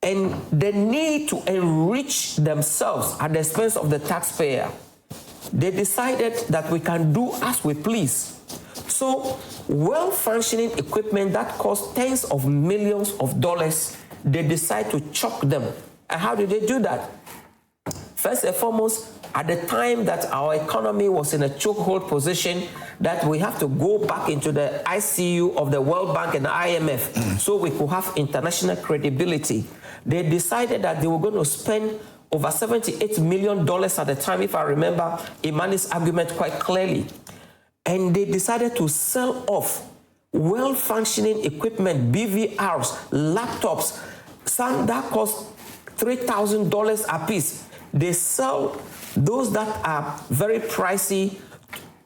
and the need to enrich themselves at the expense of the taxpayer, they decided that we can do as we please. So, well-functioning equipment that costs tens of millions of dollars, they decide to chuck them. And how did they do that? First and foremost, at the time that our economy was in a chokehold position, that we have to go back into the ICU of the World Bank and the IMF so we could have international credibility. They decided that they were going to spend over $78 million at the time, if I remember IMANI's argument quite clearly. And they decided to sell off well-functioning equipment, BVRs, laptops, some that cost $3,000 a piece. They sell those that are very pricey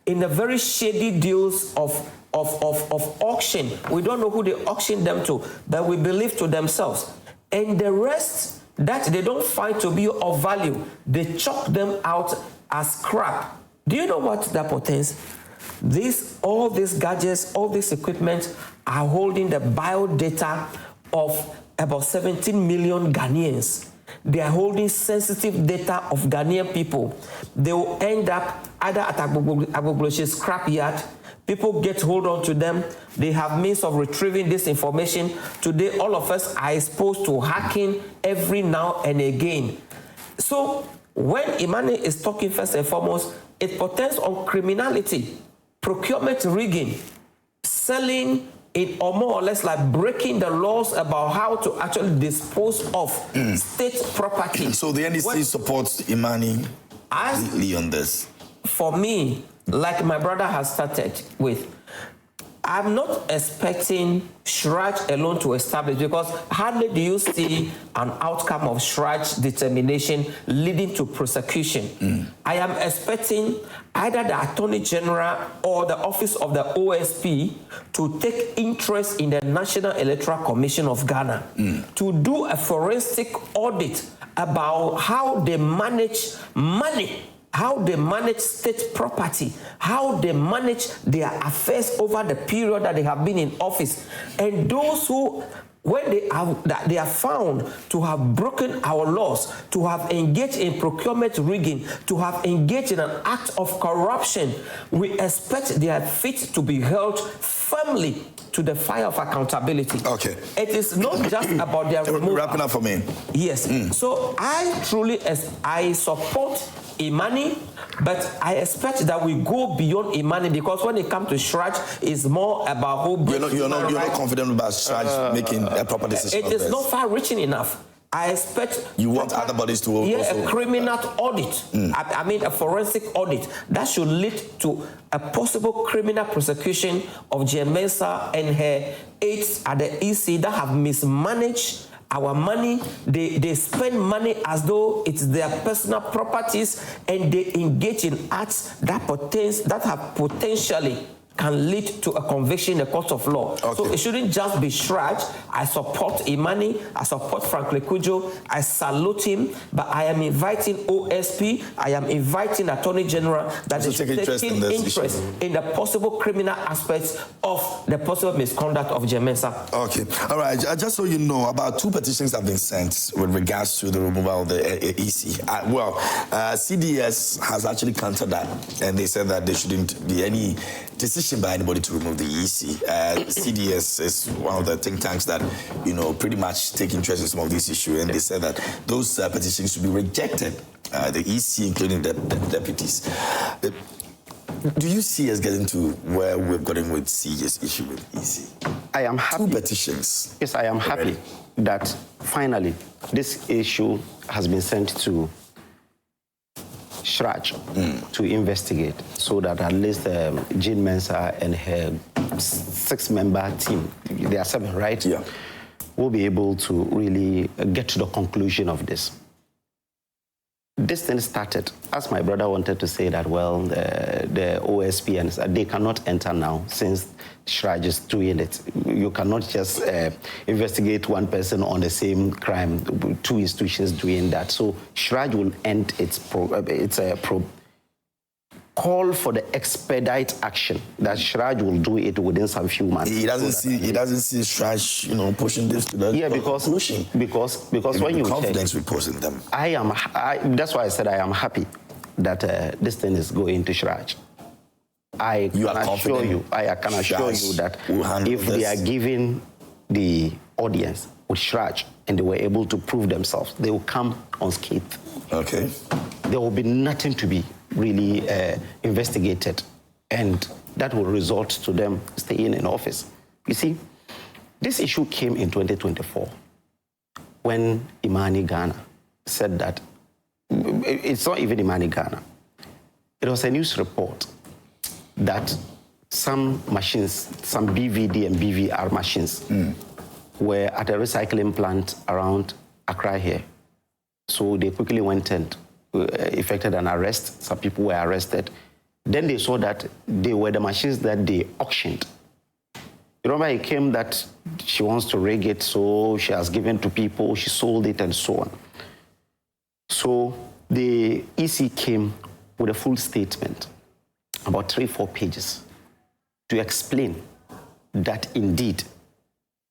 in a very shady deals of auction. We don't know who they auction them to, but we believe to themselves. And the rest that they don't find to be of value, they chuck them out as scrap. Do you know what that portends? All these gadgets, all this equipment are holding the biodata of about 17 million Ghanaians. They are holding sensitive data of Ghanaian people. They will end up either at Agbogblosh's scrapyard. People get hold on to them. They have means of retrieving this information. Today, all of us are exposed to hacking every now and again. So when IMANI is talking first and foremost, it portends on criminality, procurement rigging, selling it, or more or less like breaking the laws about how to actually dispose of state property. So the NDC supports IMANI completely on this? For me, like my brother has started with, I'm not expecting Shraj alone to establish, because hardly do you see an outcome of Shraj's determination leading to prosecution. I am expecting either the Attorney General or the Office of the OSP to take interest in the National Electoral Commission of Ghana to do a forensic audit about how they manage money, how they manage state property, how they manage their affairs over the period that they have been in office. And those who, when they are found to have broken our laws, to have engaged in procurement rigging, to have engaged in an act of corruption, we expect their feet to be held firmly to the fire of accountability. Okay. It is not just about their removal. Wrapping up for me. Yes. So I truly, I support IMANI, but I expect that we go beyond IMANI, because when it comes to Shraj, it's more about who... You're not confident about Shraj making a proper decision. It is not far-reaching enough. I expect... You want other bodies to... a criminal audit. I mean, a forensic audit. That should lead to a possible criminal prosecution of Jemesa and her aides at the EC that have mismanaged our money. They spend money as though it's their personal properties, and they engage in acts that have potentially can lead to a conviction in the court of law. Okay. So it shouldn't just be Shraj. I support IMANI. I support Franklin Kujo. I salute him. But I am inviting OSP. I am inviting Attorney General that they should take interest in the possible criminal aspects of the possible misconduct of Jemesa. Okay. All right. Just so you know, about 2 petitions have been sent with regards to the removal of the EC. CDS has actually countered that, and they said that there shouldn't be any decision petition by anybody to remove the EC. CDS is one of the think tanks that, pretty much take interest in some of these issues, and they said that those petitions should be rejected, the EC, including the deputies. Do you see us getting to where we're getting with CJ's issue with EC? I am happy. 2 petitions. Yes, I am happy that finally this issue has been sent to Shraj to investigate, so that at least Jean Mensah and her 6-member team, there are 7, right? Yeah. Will be able to really get to the conclusion of this. This thing started, as my brother wanted to say that, well, the OSP, and they cannot enter now since Shraj is doing it. You cannot just investigate one person on the same crime, 2 institutions doing that. So Shraj will end its call for the expedite action, that Shraj will do it within some few months. He doesn't see Shraj, pushing this to the conclusion. Because when you confidence reposing them. That's why I said I am happy that this thing is going to Shraj. I can assure you that if they are giving the audience with Shraj and they were able to prove themselves, they will come unscathed. Okay. There will be nothing to be really investigated, and that will result to them staying in office. You see, this issue came in 2024 when IMANI Ghana said that, it's not even IMANI Ghana, it was a news report that some machines, some BVD and BVR machines were at a recycling plant around Accra here. So they quickly went and effected an arrest. Some people were arrested. Then they saw that they were the machines that they auctioned. You remember it came that she wants to rig it, so she has given to people, she sold it, and so on. So the EC came with a full statement, about 3-4 pages, to explain that indeed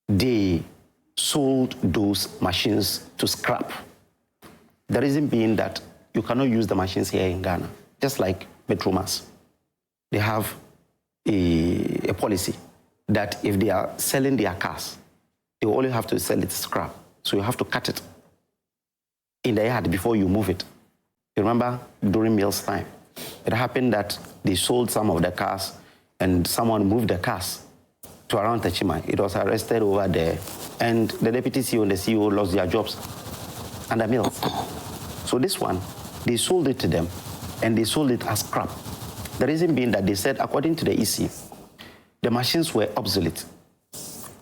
they sold those machines to scrap. The reason being that you cannot use the machines here in Ghana, just like Metromas. They have a policy that if they are selling their cars, they only have to sell it scrap. So you have to cut it in the yard before you move it. You remember during meals time, it happened that they sold some of the cars and someone moved the cars to around Tachima. It was arrested over there, and the deputy CEO and the CEO lost their jobs under mills. So this one, they sold it to them, and they sold it as scrap. The reason being that they said, according to the EC, the machines were obsolete.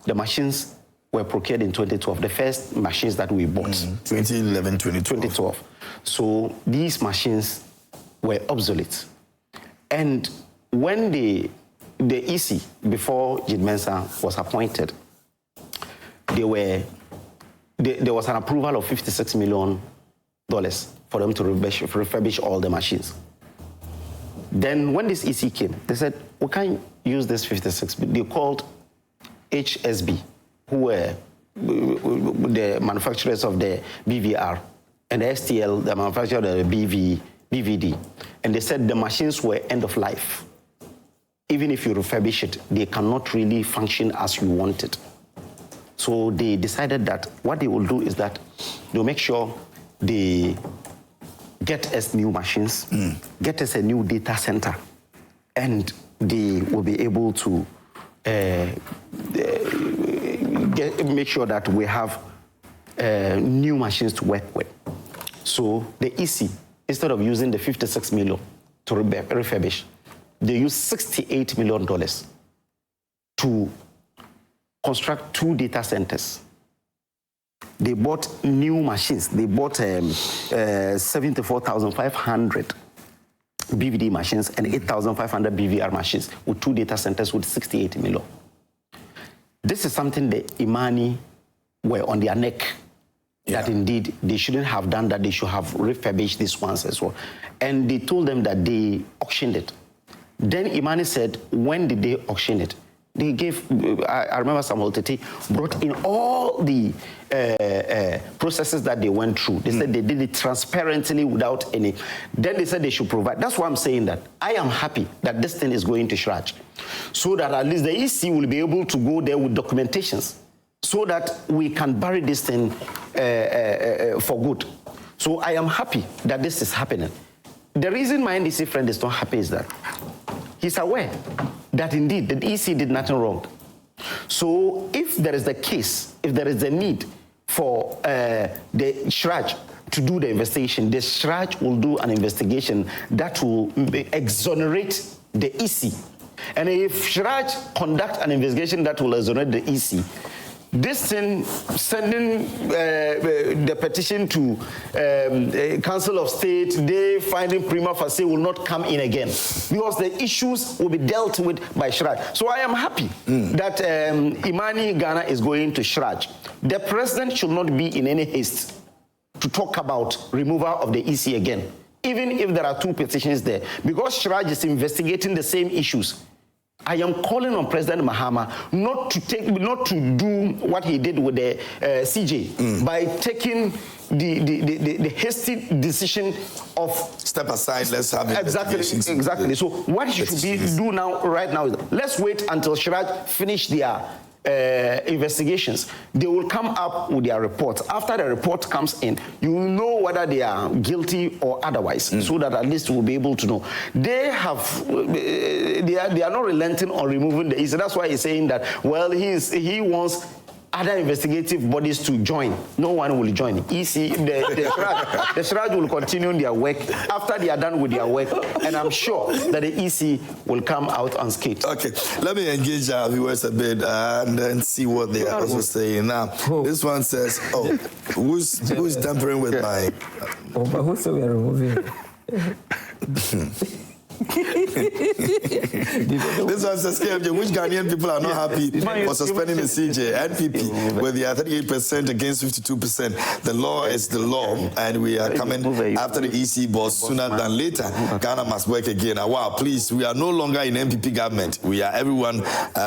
The machines were procured in 2012, the first machines that we bought. 2011, 2012. So these machines were obsolete. And when the EC, before Jean Mensah was appointed, there was an approval of $56 million for them to refurbish all the machines. Then when this EC came, they said, we can't use this 56. They called HSB, who were the manufacturers of the BVR, and the STL, the manufacturer of the BVD. And they said the machines were end of life. Even if you refurbish it, they cannot really function as you want it. So they decided that what they will do is that they'll make sure they get us new machines, get us a new data center, and they will be able to make sure that we have new machines to work with. So the EC, instead of using the $56 million to refurbish, they used $68 million to construct 2 data centers. They bought new machines. They bought 74,500 BVD machines and 8,500 BVR machines with 2 data centers with $68 million. This is something the IMANI were on their neck, that indeed they shouldn't have done that. They should have refurbished these ones as well. And they told them that they auctioned it. Then IMANI said, when did they auction it? They gave, I remember Samuel Tete brought in all the processes that they went through. They said they did it transparently without any. Then they said they should provide. That's why I'm saying that I am happy that this thing is going to Shraj, so that at least the EC will be able to go there with documentations, so that we can bury this thing for good. So I am happy that this is happening. The reason my NDC friend is not happy is that he's aware that indeed the EC did nothing wrong. So if there is the case, if there is a need for the Shraj to do the investigation, the Shraj will do an investigation that will exonerate the EC. And if Shraj conduct an investigation that will exonerate the EC, this thing, sending the petition to Council of State, they finding prima facie will not come in again, because the issues will be dealt with by Shraj. So I am happy that IMANI Ghana is going to Shraj. The president should not be in any haste to talk about removal of the EC again, even if there are two petitions there, because Shraj is investigating the same issues. I am calling on President Mahama not to do what he did with the CJ by taking the hasty decision of step aside. Let's have exactly. So what he should do right now is let's wait until Shraj finish their investigations. They will come up with their report. After the report comes in, you will know whether they are guilty or otherwise, so that at least we'll be able to know. They are not relenting on removing the EC. That's why he's saying that, well, he wants other investigative bodies to join. No one will join. EC, the Shraj will continue their work after they are done with their work, and I'm sure that the EC will come out unscathed. Okay, let me engage our viewers a bit and then see what they are also saying. Now, this one says, who's tampering with my... but who said we are removing? This one says, KMJ, which Ghanaian people are not happy for suspending the CJ? NPP, where they are 38% against 52%. The law is the law, and we are coming after the EC boss sooner than later. Ghana must work again. Wow, please, we are no longer in NPP government. We are, everyone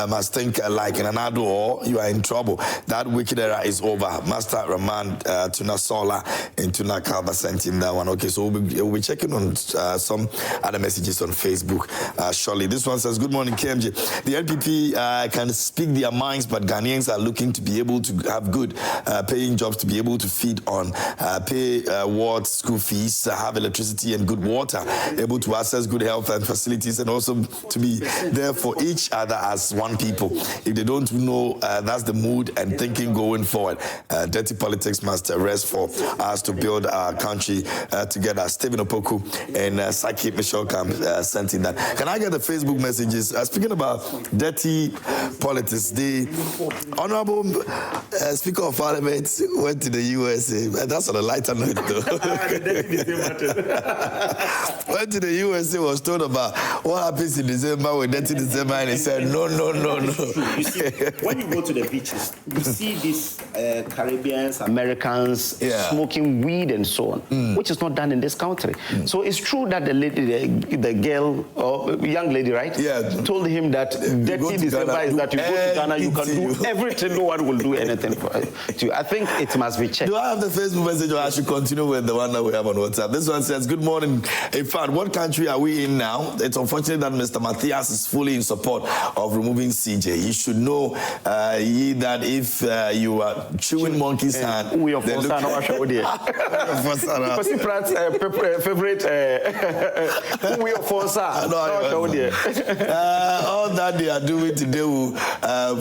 must think like in another, or you are in trouble. That wicked era is over. Master Rahman, Tuna Sola, and Tuna Kalba sent in that one. Okay, so we'll be checking on some other messages on Facebook. Surely this one says, good morning, KMJ. The NPP can speak their minds, but Ghanaians are looking to be able to have good paying jobs, to be able to feed on, pay ward school fees, have electricity and good water, able to access good health and facilities, and also to be there for each other as one people. If they don't know, that's the mood and thinking going forward. Dirty politics must rest for us to build our country together. Stephen Opoku and Saki Michelle Camp sent in that. Can I get the Facebook messages? Speaking about dirty politics, the Honorable Speaker of Parliament went to the USA. That's on a lighter note, though. Went to the USA, was told about what happens in December with dirty December, and he said, no. You see, when you go to the beaches, you see these Caribbeans, Americans smoking weed and so on, which is not done in this country. So it's true that the girl or young lady, right? Yeah. Told him that dirty December is that you go to Ghana, you can do everything, no one will do anything for you. I think it must be checked. Do I have the Facebook message, or I should continue with the one that we have on WhatsApp? This one says, good morning. In fact, what country are we in now? It's unfortunate that Mr. Matthias is fully in support of removing CJ. You should know that if you are chewing monkey's hand, we are favorite we are all that they are doing today will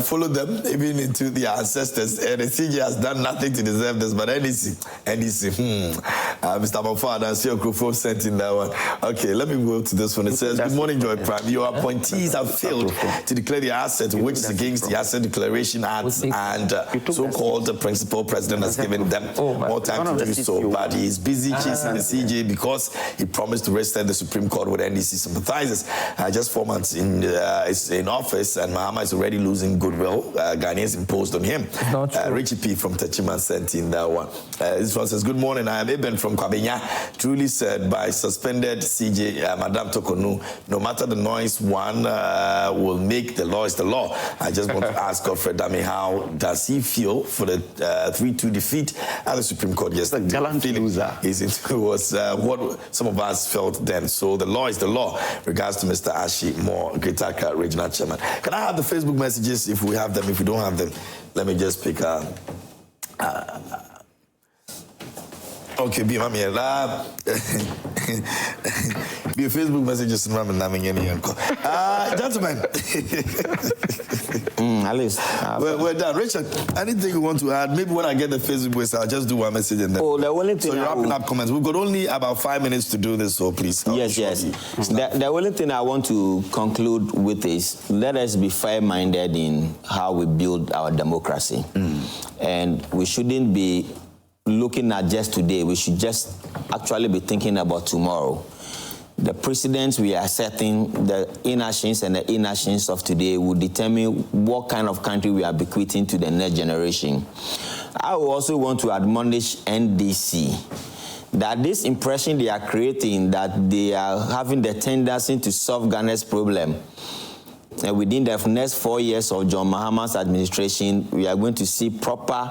follow them even into their ancestors. And the CJ has done nothing to deserve this, but NDC, Mr. Mofad and Sir Krufo sent in that one. Okay, let me go to this one. It says, good morning, Joy Prime. Your appointees have failed to declare their assets, which is against the Asset Declaration Act and so-called called the principal president has given them more time to do so, but he is busy chasing the CJ because he promised to register the Supreme Court with NDC sympathizers. Just 4 months in office, and Mahama is already losing goodwill. Ghanaians imposed on him. Richie P. from Techiman sent in that one. This one says, good morning, I am Eben from Kwabenya. Truly said by suspended CJ, Madame Tokonu, no matter the noise, one will make the law is the law. I just want to ask Godfrey Dami, how does he feel for the 3-2 defeat at the Supreme Court yesterday? The gallant loser. It was what some of us felt then. So the law is the law. Regards to Mr. Ashi Moore, Gritaka, regional chairman. Can I have the Facebook messages if we have them? If we don't have them, let me just pick okay, be my be a Facebook messages and gentlemen. At least we're done. Richard, anything you want to add? Maybe when I get the Facebook message, I'll just do one message and then. The only thing so you're wrapping up comments. We've got only about 5 minutes to do this, so please. Yes. The only thing I want to conclude with is let us be fair-minded in how we build our democracy, and we shouldn't be looking at just today. We should just actually be thinking about tomorrow. The precedents we are setting, the inactions and the inactions of today will determine what kind of country we are bequeathing to the next generation. I also want to admonish NDC that this impression they are creating that they are having the tendency to solve Ghana's problem. And within the next 4 years of John Mahama's administration, we are going to see proper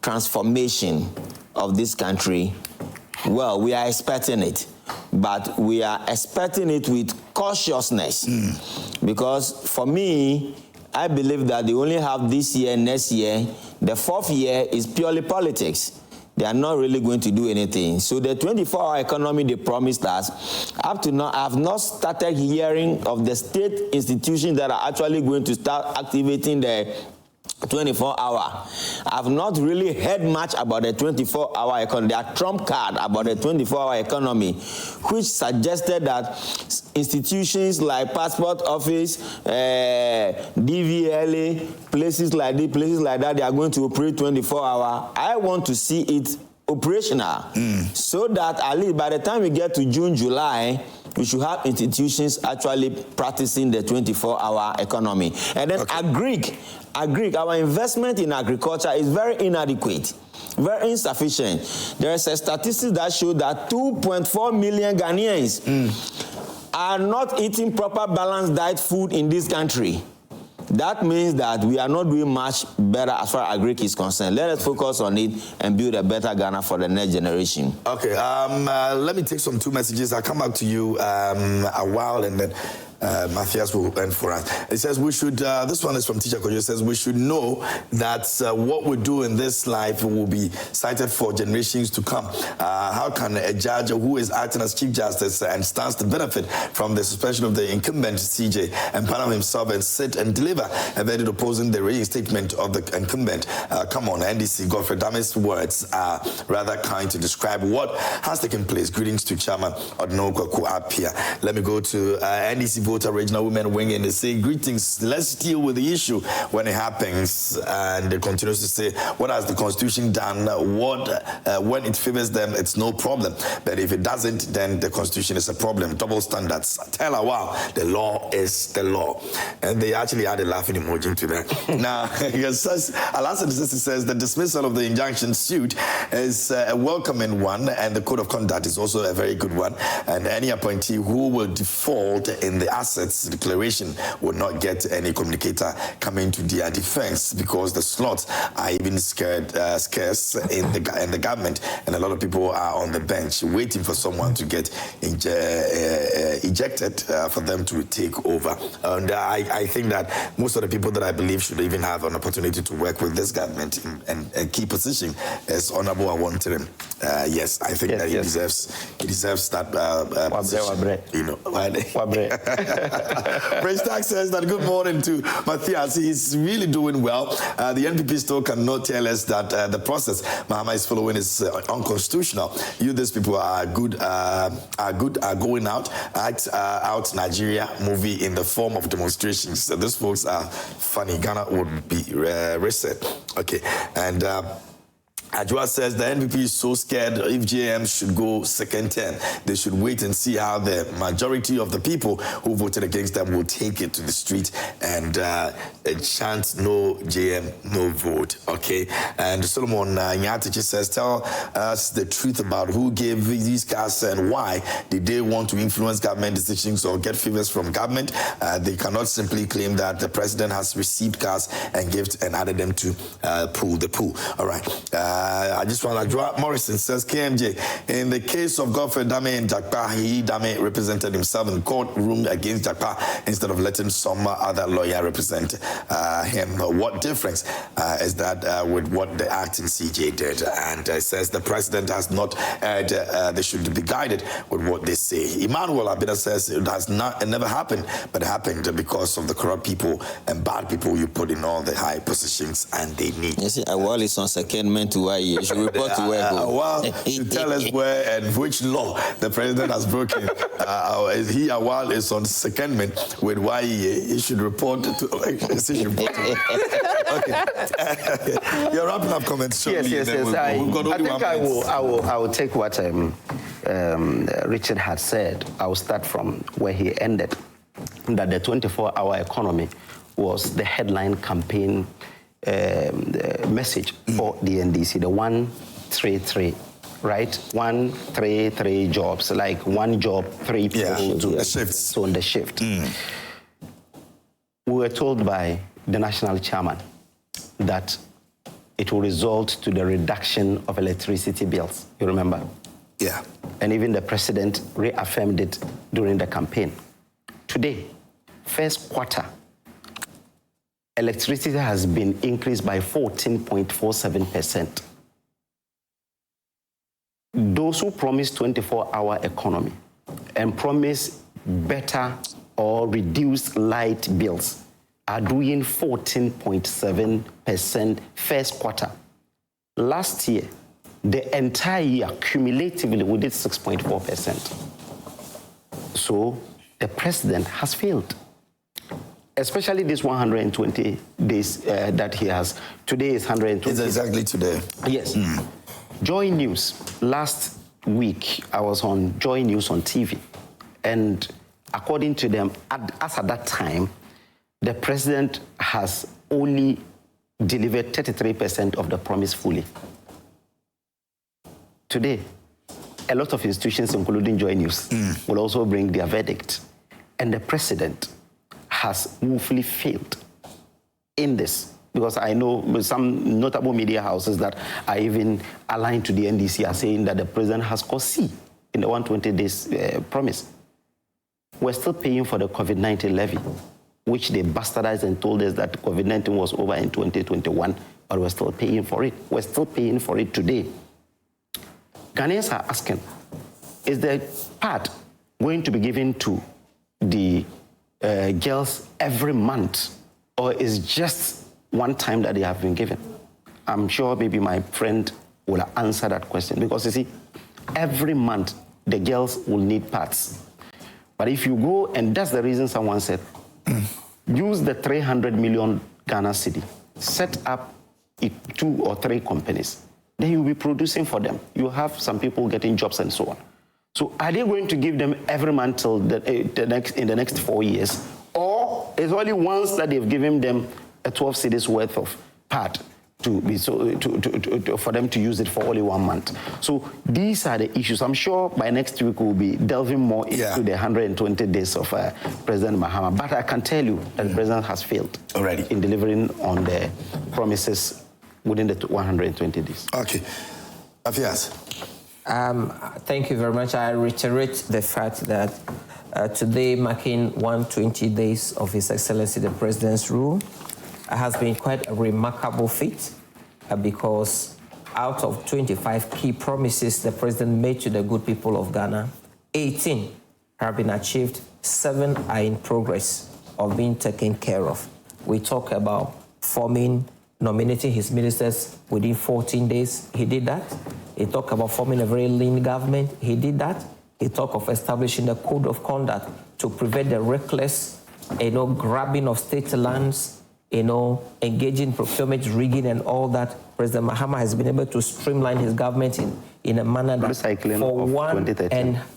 transformation of this country. Well, we are expecting it, but we are expecting it with cautiousness. Because for me, I believe that they only have this year, next year. The 4th year is purely politics. They are not really going to do anything. So the 24-hour economy they promised us, up to now, I have not started hearing of the state institutions that are actually going to start activating the 24-hour. I've not really heard much about the 24-hour economy. Their trump card about the 24-hour economy, which suggested that institutions like Passport Office, DVLA, places like that, they are going to operate 24-hour. I want to see it operational, so that at least by the time we get to June, July, we should have institutions actually practicing the 24-hour economy. And then our investment in agriculture is very inadequate, very insufficient. There is a statistic that shows that 2.4 million Ghanaians are not eating proper balanced diet food in this country. That means that we are not doing much better as far as agric is concerned. Let us focus on it and build a better Ghana for the next generation. Okay, let me take some 2 messages. I'll come back to you a while, and then Matthias will end for us. It says we should, this one is from Teacher Kojo, it says we should know that what we do in this life will be cited for generations to come. How can a judge who is acting as Chief Justice and stands to benefit from the suspension of the incumbent CJ empanel himself and sit and deliver a verdict opposing the reinstatement of the incumbent? Come on, NDC. Godfrey Dami's words are rather kind to describe what has taken place. Greetings to Chairman Odno Kwaku Apia. Let me go to NDC voter regional women wing, and they say, greetings, let's deal with the issue when it happens. And they continues to say, what has the Constitution done? When it favors them, it's no problem. But if it doesn't, then the Constitution is a problem. Double standards. Tell her, wow, the law is the law. And they actually add a laughing emoji to that. Now, Alassane says the dismissal of the injunction suit is a welcoming one, and the code of conduct is also a very good one. And any appointee who will default in the assets declaration will not get any communicator coming to their defense, because the slots are even scarce in the government, and a lot of people are on the bench waiting for someone to get ejected for them to take over. And I think that most of the people that I believe should even have an opportunity to work with this government and a key position as Honorable Awantirim. Yes, I think that he deserves that position. You know, Prince Tax says that good morning to Matthias. He's really doing well. The NPP still cannot tell us that the process Mahama is following is unconstitutional. These people are good, are going out, act out Nigeria movie in the form of demonstrations. So these folks are funny. Ghana would be reset. Okay, and Ajwa says the NPP is so scared if JM should go second term. They should wait and see how the majority of the people who voted against them will take it to the street and chant no JM, no vote. Okay. And Solomon Nyatichi says, tell us the truth about who gave these cars and why did they want to influence government decisions or get favors from government. They cannot simply claim that the president has received cars and gifts and added them to the pool. All right. I just want to Morrison says, KMJ, in the case of Godfrey Dame and Jakpa, Dame represented himself in the courtroom against Jakpa instead of letting some other lawyer represent him. What difference is that with what the acting CJ did? And says the president has not heard, they should be guided with what they say. Emmanuel Abida says it has never happened, but it happened because of the corrupt people and bad people you put in all the high positions and they need. You see, Awal is on secondment to why you should report to where. Awal should tell us where and which law the president has broken. Awal is on secondment with why he should report to. Okay. You're wrapping up comments. Yes. I think I will take what Richard had said. I will start from where he ended. That the 24-hour economy was the headline campaign message for the NDC, the 133, right? 133 jobs, like one job, 3 people to the shift. So on the shift. We were told by the national chairman that it will result to the reduction of electricity bills. You remember? Yeah. And even the president reaffirmed it during the campaign. Today, first quarter, electricity has been increased by 14.47%. Those who promise 24-hour economy and promise better or reduced light bills are doing 14.7% first quarter. Last year, the entire year, cumulatively, we did 6.4%. So the president has failed. Especially this 120 days that he has. Today is 120. It's exactly today. Yes. Joy News. Last week, I was on Joy News on TV. And according to them, as at that time, the president has only delivered 33% of the promise fully. Today, a lot of institutions, including Joy News, will also bring their verdict. And the president has woefully failed in this, because I know some notable media houses that are even aligned to the NDC are saying that the president has caused C in the 120 days promise. We're still paying for the COVID-19 levy, which they bastardized and told us that COVID-19 was over in 2021, but we're still paying for it. We're still paying for it today. Ghanaians are asking, is the part going to be given to the girls every month, or is just one time that they have been given? I'm sure maybe my friend will answer that question, because you see, every month the girls will need parts. But if you go, and that's the reason someone said, use the 300 million Ghana cedi, set up 2 or 3 companies, then you'll be producing for them. You have some people getting jobs and so on. So are they going to give them every month till in the next 4 years? Or it's only once that they've given them a 12 cedis worth of part for them to use it for only 1 month? So these are the issues. I'm sure by next week we'll be delving more into the 120 days of President Mahama. But I can tell you that the president has failed already in delivering on the promises within the 120 days. Okay. Afias. Thank you very much. I reiterate the fact that today, marking 120 days of His Excellency the President's rule, has been quite a remarkable feat because out of 25 key promises the President made to the good people of Ghana, 18 have been achieved, 7 are in progress of being taken care of. We talk about nominating his ministers within 14 days. He did that. He talked about forming a very lean government. He did that. He talked of establishing a code of conduct to prevent the reckless, grabbing of state lands, engaging procurement rigging and all that. President Mahama has been able to streamline his government in a manner that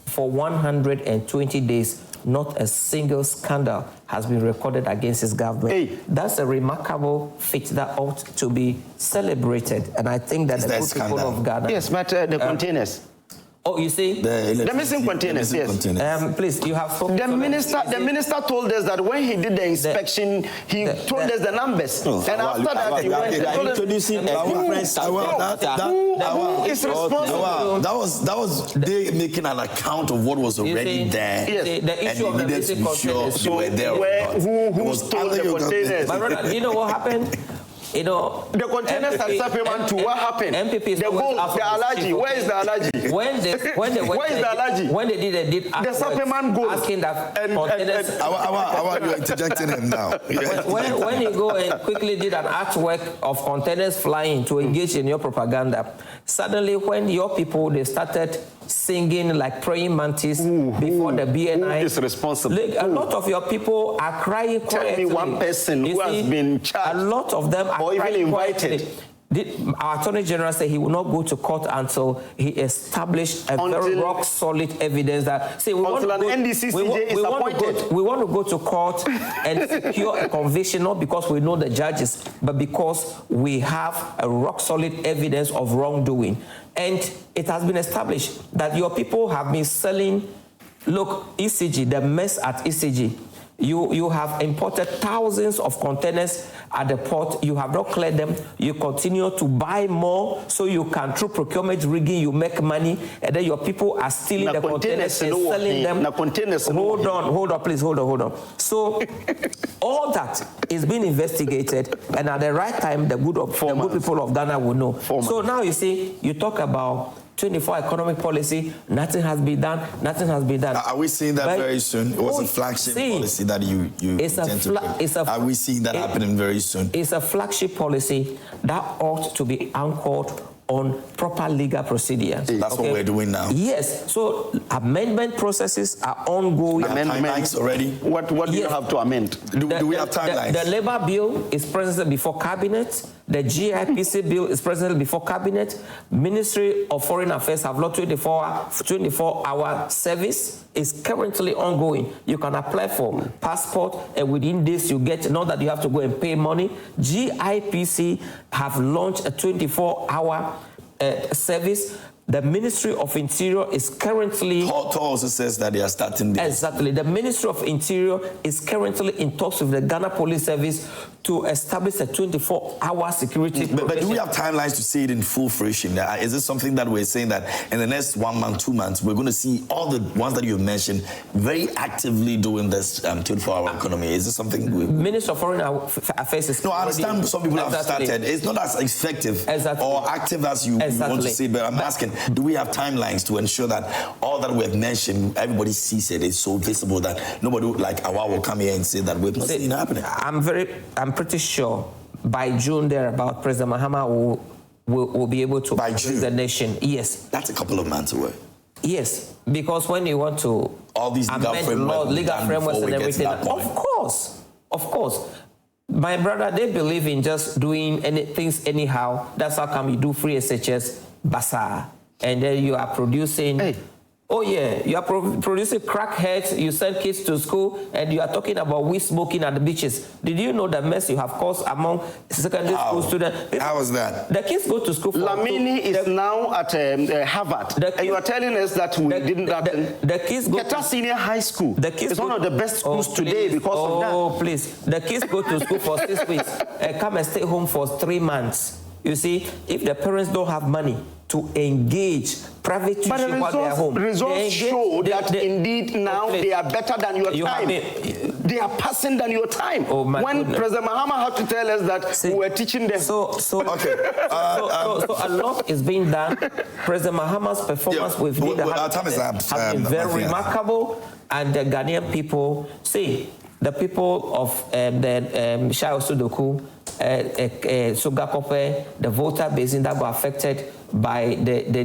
for 120 days, not a single scandal has been recorded against his government. Hey. That's a remarkable feat that ought to be celebrated. And I think that the good people of Ghana... Yes, but the containers... Oh, you see? The missing containers, yes. Please, you have spoken. The minister told us that when he did the inspection, he told us the numbers. And after that, he went and introducing a different who is responsible. That was they making an account of what was already there. Yes. The issue of the missing containers. Who stole the containers? My brother, you know what happened? The containers are supplement to what happened. NPP is the gold, the allergy. Where is the allergy? Where is the allergy? When they did the supplement gold. Asking that containers. You're interjecting him now. When you go and quickly did an artwork of containers flying to engage in your propaganda, suddenly when your people they started singing like praying mantis before the BNI. Who is responsible? Look, a lot of your people are crying quietly. Tell me one person who has been charged. A lot of them are or even invited. Our Attorney General said he will not go to court until he established a very rock-solid evidence that... See, we want to go to court and secure a conviction, not because we know the judges, but because we have a rock-solid evidence of wrongdoing. And it has been established that your people have been selling... Look, ECG, the mess at ECG, you have imported thousands of containers at the port. You have not cleared them. You continue to buy more so you can, through procurement rigging, you make money. And then your people are stealing the containers and selling them. Hold on, please. Hold on. So all that is being investigated. And at the right time, the good people of Ghana will know. So now you see, you talk about 24 economic policy, nothing has been done. Are we seeing that very soon? It was a flagship policy that you are we seeing that happening very soon? It's a flagship policy that ought to be anchored on proper legal procedure. That's what we're doing now. Yes. So amendment processes are ongoing. Amendments already? What do you have to amend? Do we have timelines? The labor bill is presented before cabinet. The GIPC bill is presented before cabinet. Ministry of Foreign Affairs have not 24-hour service. Is currently ongoing. You can apply for passport, and within this you get, not that you have to go and pay money. GIPC have launched a 24-hour service. The Ministry of Interior is currently... Tor also says that they are starting this. Exactly. The Ministry of Interior is currently in talks with the Ghana Police Service to establish a 24-hour security. But do we have timelines to see it in full fruition? Is this something that we're saying that in the next 1 month, 2 months, we're going to see all the ones that you mentioned very actively doing this 24-hour economy? Is this something... Ministry of Foreign Affairs is... No, I understand some people have started. It's not as effective or active as you want to see, but I'm asking, do we have timelines to ensure that all that we've mentioned, everybody sees it, it's so visible that nobody like Awal will come here and say that we've not seen it happening? I'm pretty sure by June thereabout, President Mahama will be able to address the nation. Yes. That's a couple of months away. Yes, because when you want to all these legal frameworks and everything, of course. My brother, they believe in just doing things anyhow. That's how come you do free SHS bazaar. And then you are producing... Hey. Oh, yeah. You are producing crackheads. You send kids to school, and you are talking about weed smoking at the beaches. Did you know the mess you have caused among secondary school students? How was that? The kids go to school for... Lamini is now at Harvard. And you are telling us that we didn't... The kids go... Keta Senior High School is one of the best schools today because of that. Oh, please. The kids go to school for 6 weeks and come and stay home for 3 months. You see, if the parents don't have money to engage private tuition while they are home. Results show that indeed now they are better than your time. They are passing than your time. Oh, my when goodness. President Mahama had to tell us that we were teaching them. So a lot is being done. President Mahama's performance with leader has been very remarkable, and the Ghanaian people, see, the people of the Shai Osudoku, Sogakope, the voter base that got affected by the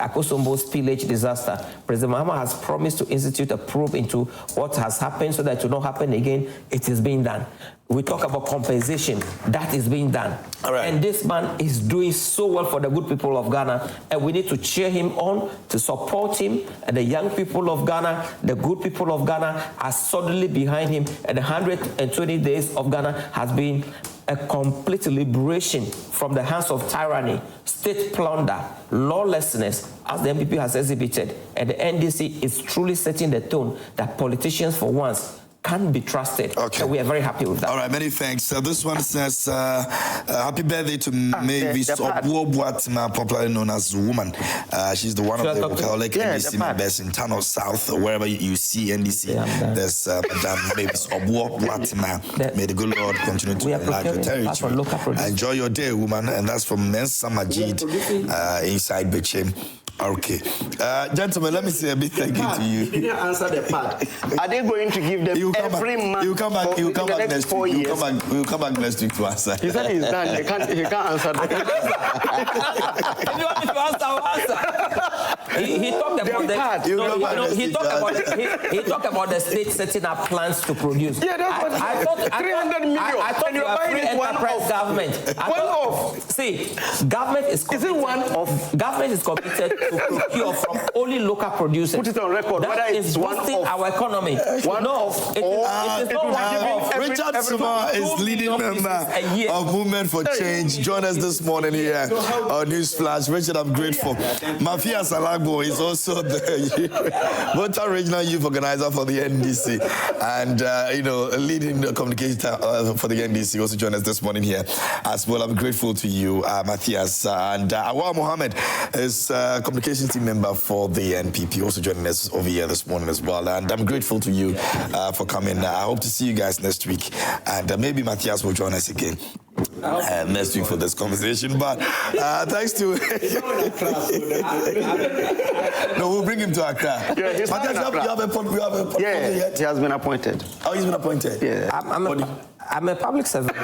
Akosombo spillage disaster. President Mahama has promised to institute a probe into what has happened so that it will not happen again. It is being done. We talk about compensation. That is being done. All right. And this man is doing so well for the good people of Ghana, and we need to cheer him on, to support him. And the young people of Ghana, the good people of Ghana are solidly behind him. And the 120 days of Ghana has been a complete liberation from the hands of tyranny, state plunder, lawlessness, as the NPP has exhibited. And the NDC is truly setting the tone that politicians, for once, can be trusted. Okay. So we are very happy with that. All right, many thanks. This one says, happy birthday to Mavis Obuobuatima, popularly known as Woman. She's the one of the Wakaolek NDC members in Tano South, wherever you see NDC. There's Madam Mavis Obuobuatima. May the good Lord continue to enlarge your territory. Enjoy your day, woman. And that's from Mensa Majid inside Bechem. Okay. Gentlemen, let me say a big thank you to you. You didn't answer the part. Are they going to give them every month? You come back next week. You come back next week to answer. He said he's done. He can't answer that. If you want me to answer, I'll answer. He talked about the state setting up plans to produce. Yeah, that's what I thought 300 million. I thought you were free enterprise government. See, government is committed. Is it one off? Government is committed to procure from only local producers. Put it on record. That is boosting our economy. One off. It is not one off. Richard Suma is leading member of Movement for Change. Join us this morning here on Newsflash. Richard, I'm grateful. Mafia Salagbo is also the Voter Regional Youth Organizer for the NDC, and leading the communication for the NDC. Also join us this morning here as well. I'm grateful to you, Matthias, and Awal Mohammed is communications team member for the NPP, also joining us over here this morning as well. And I'm grateful to you for coming. I hope to see you guys next week, and maybe Matthias will join us again next week for this conversation. But thanks to no, we'll bring him to Accra. Yeah, he's he has been appointed. Oh, he's been appointed. Yeah, I'm a public servant.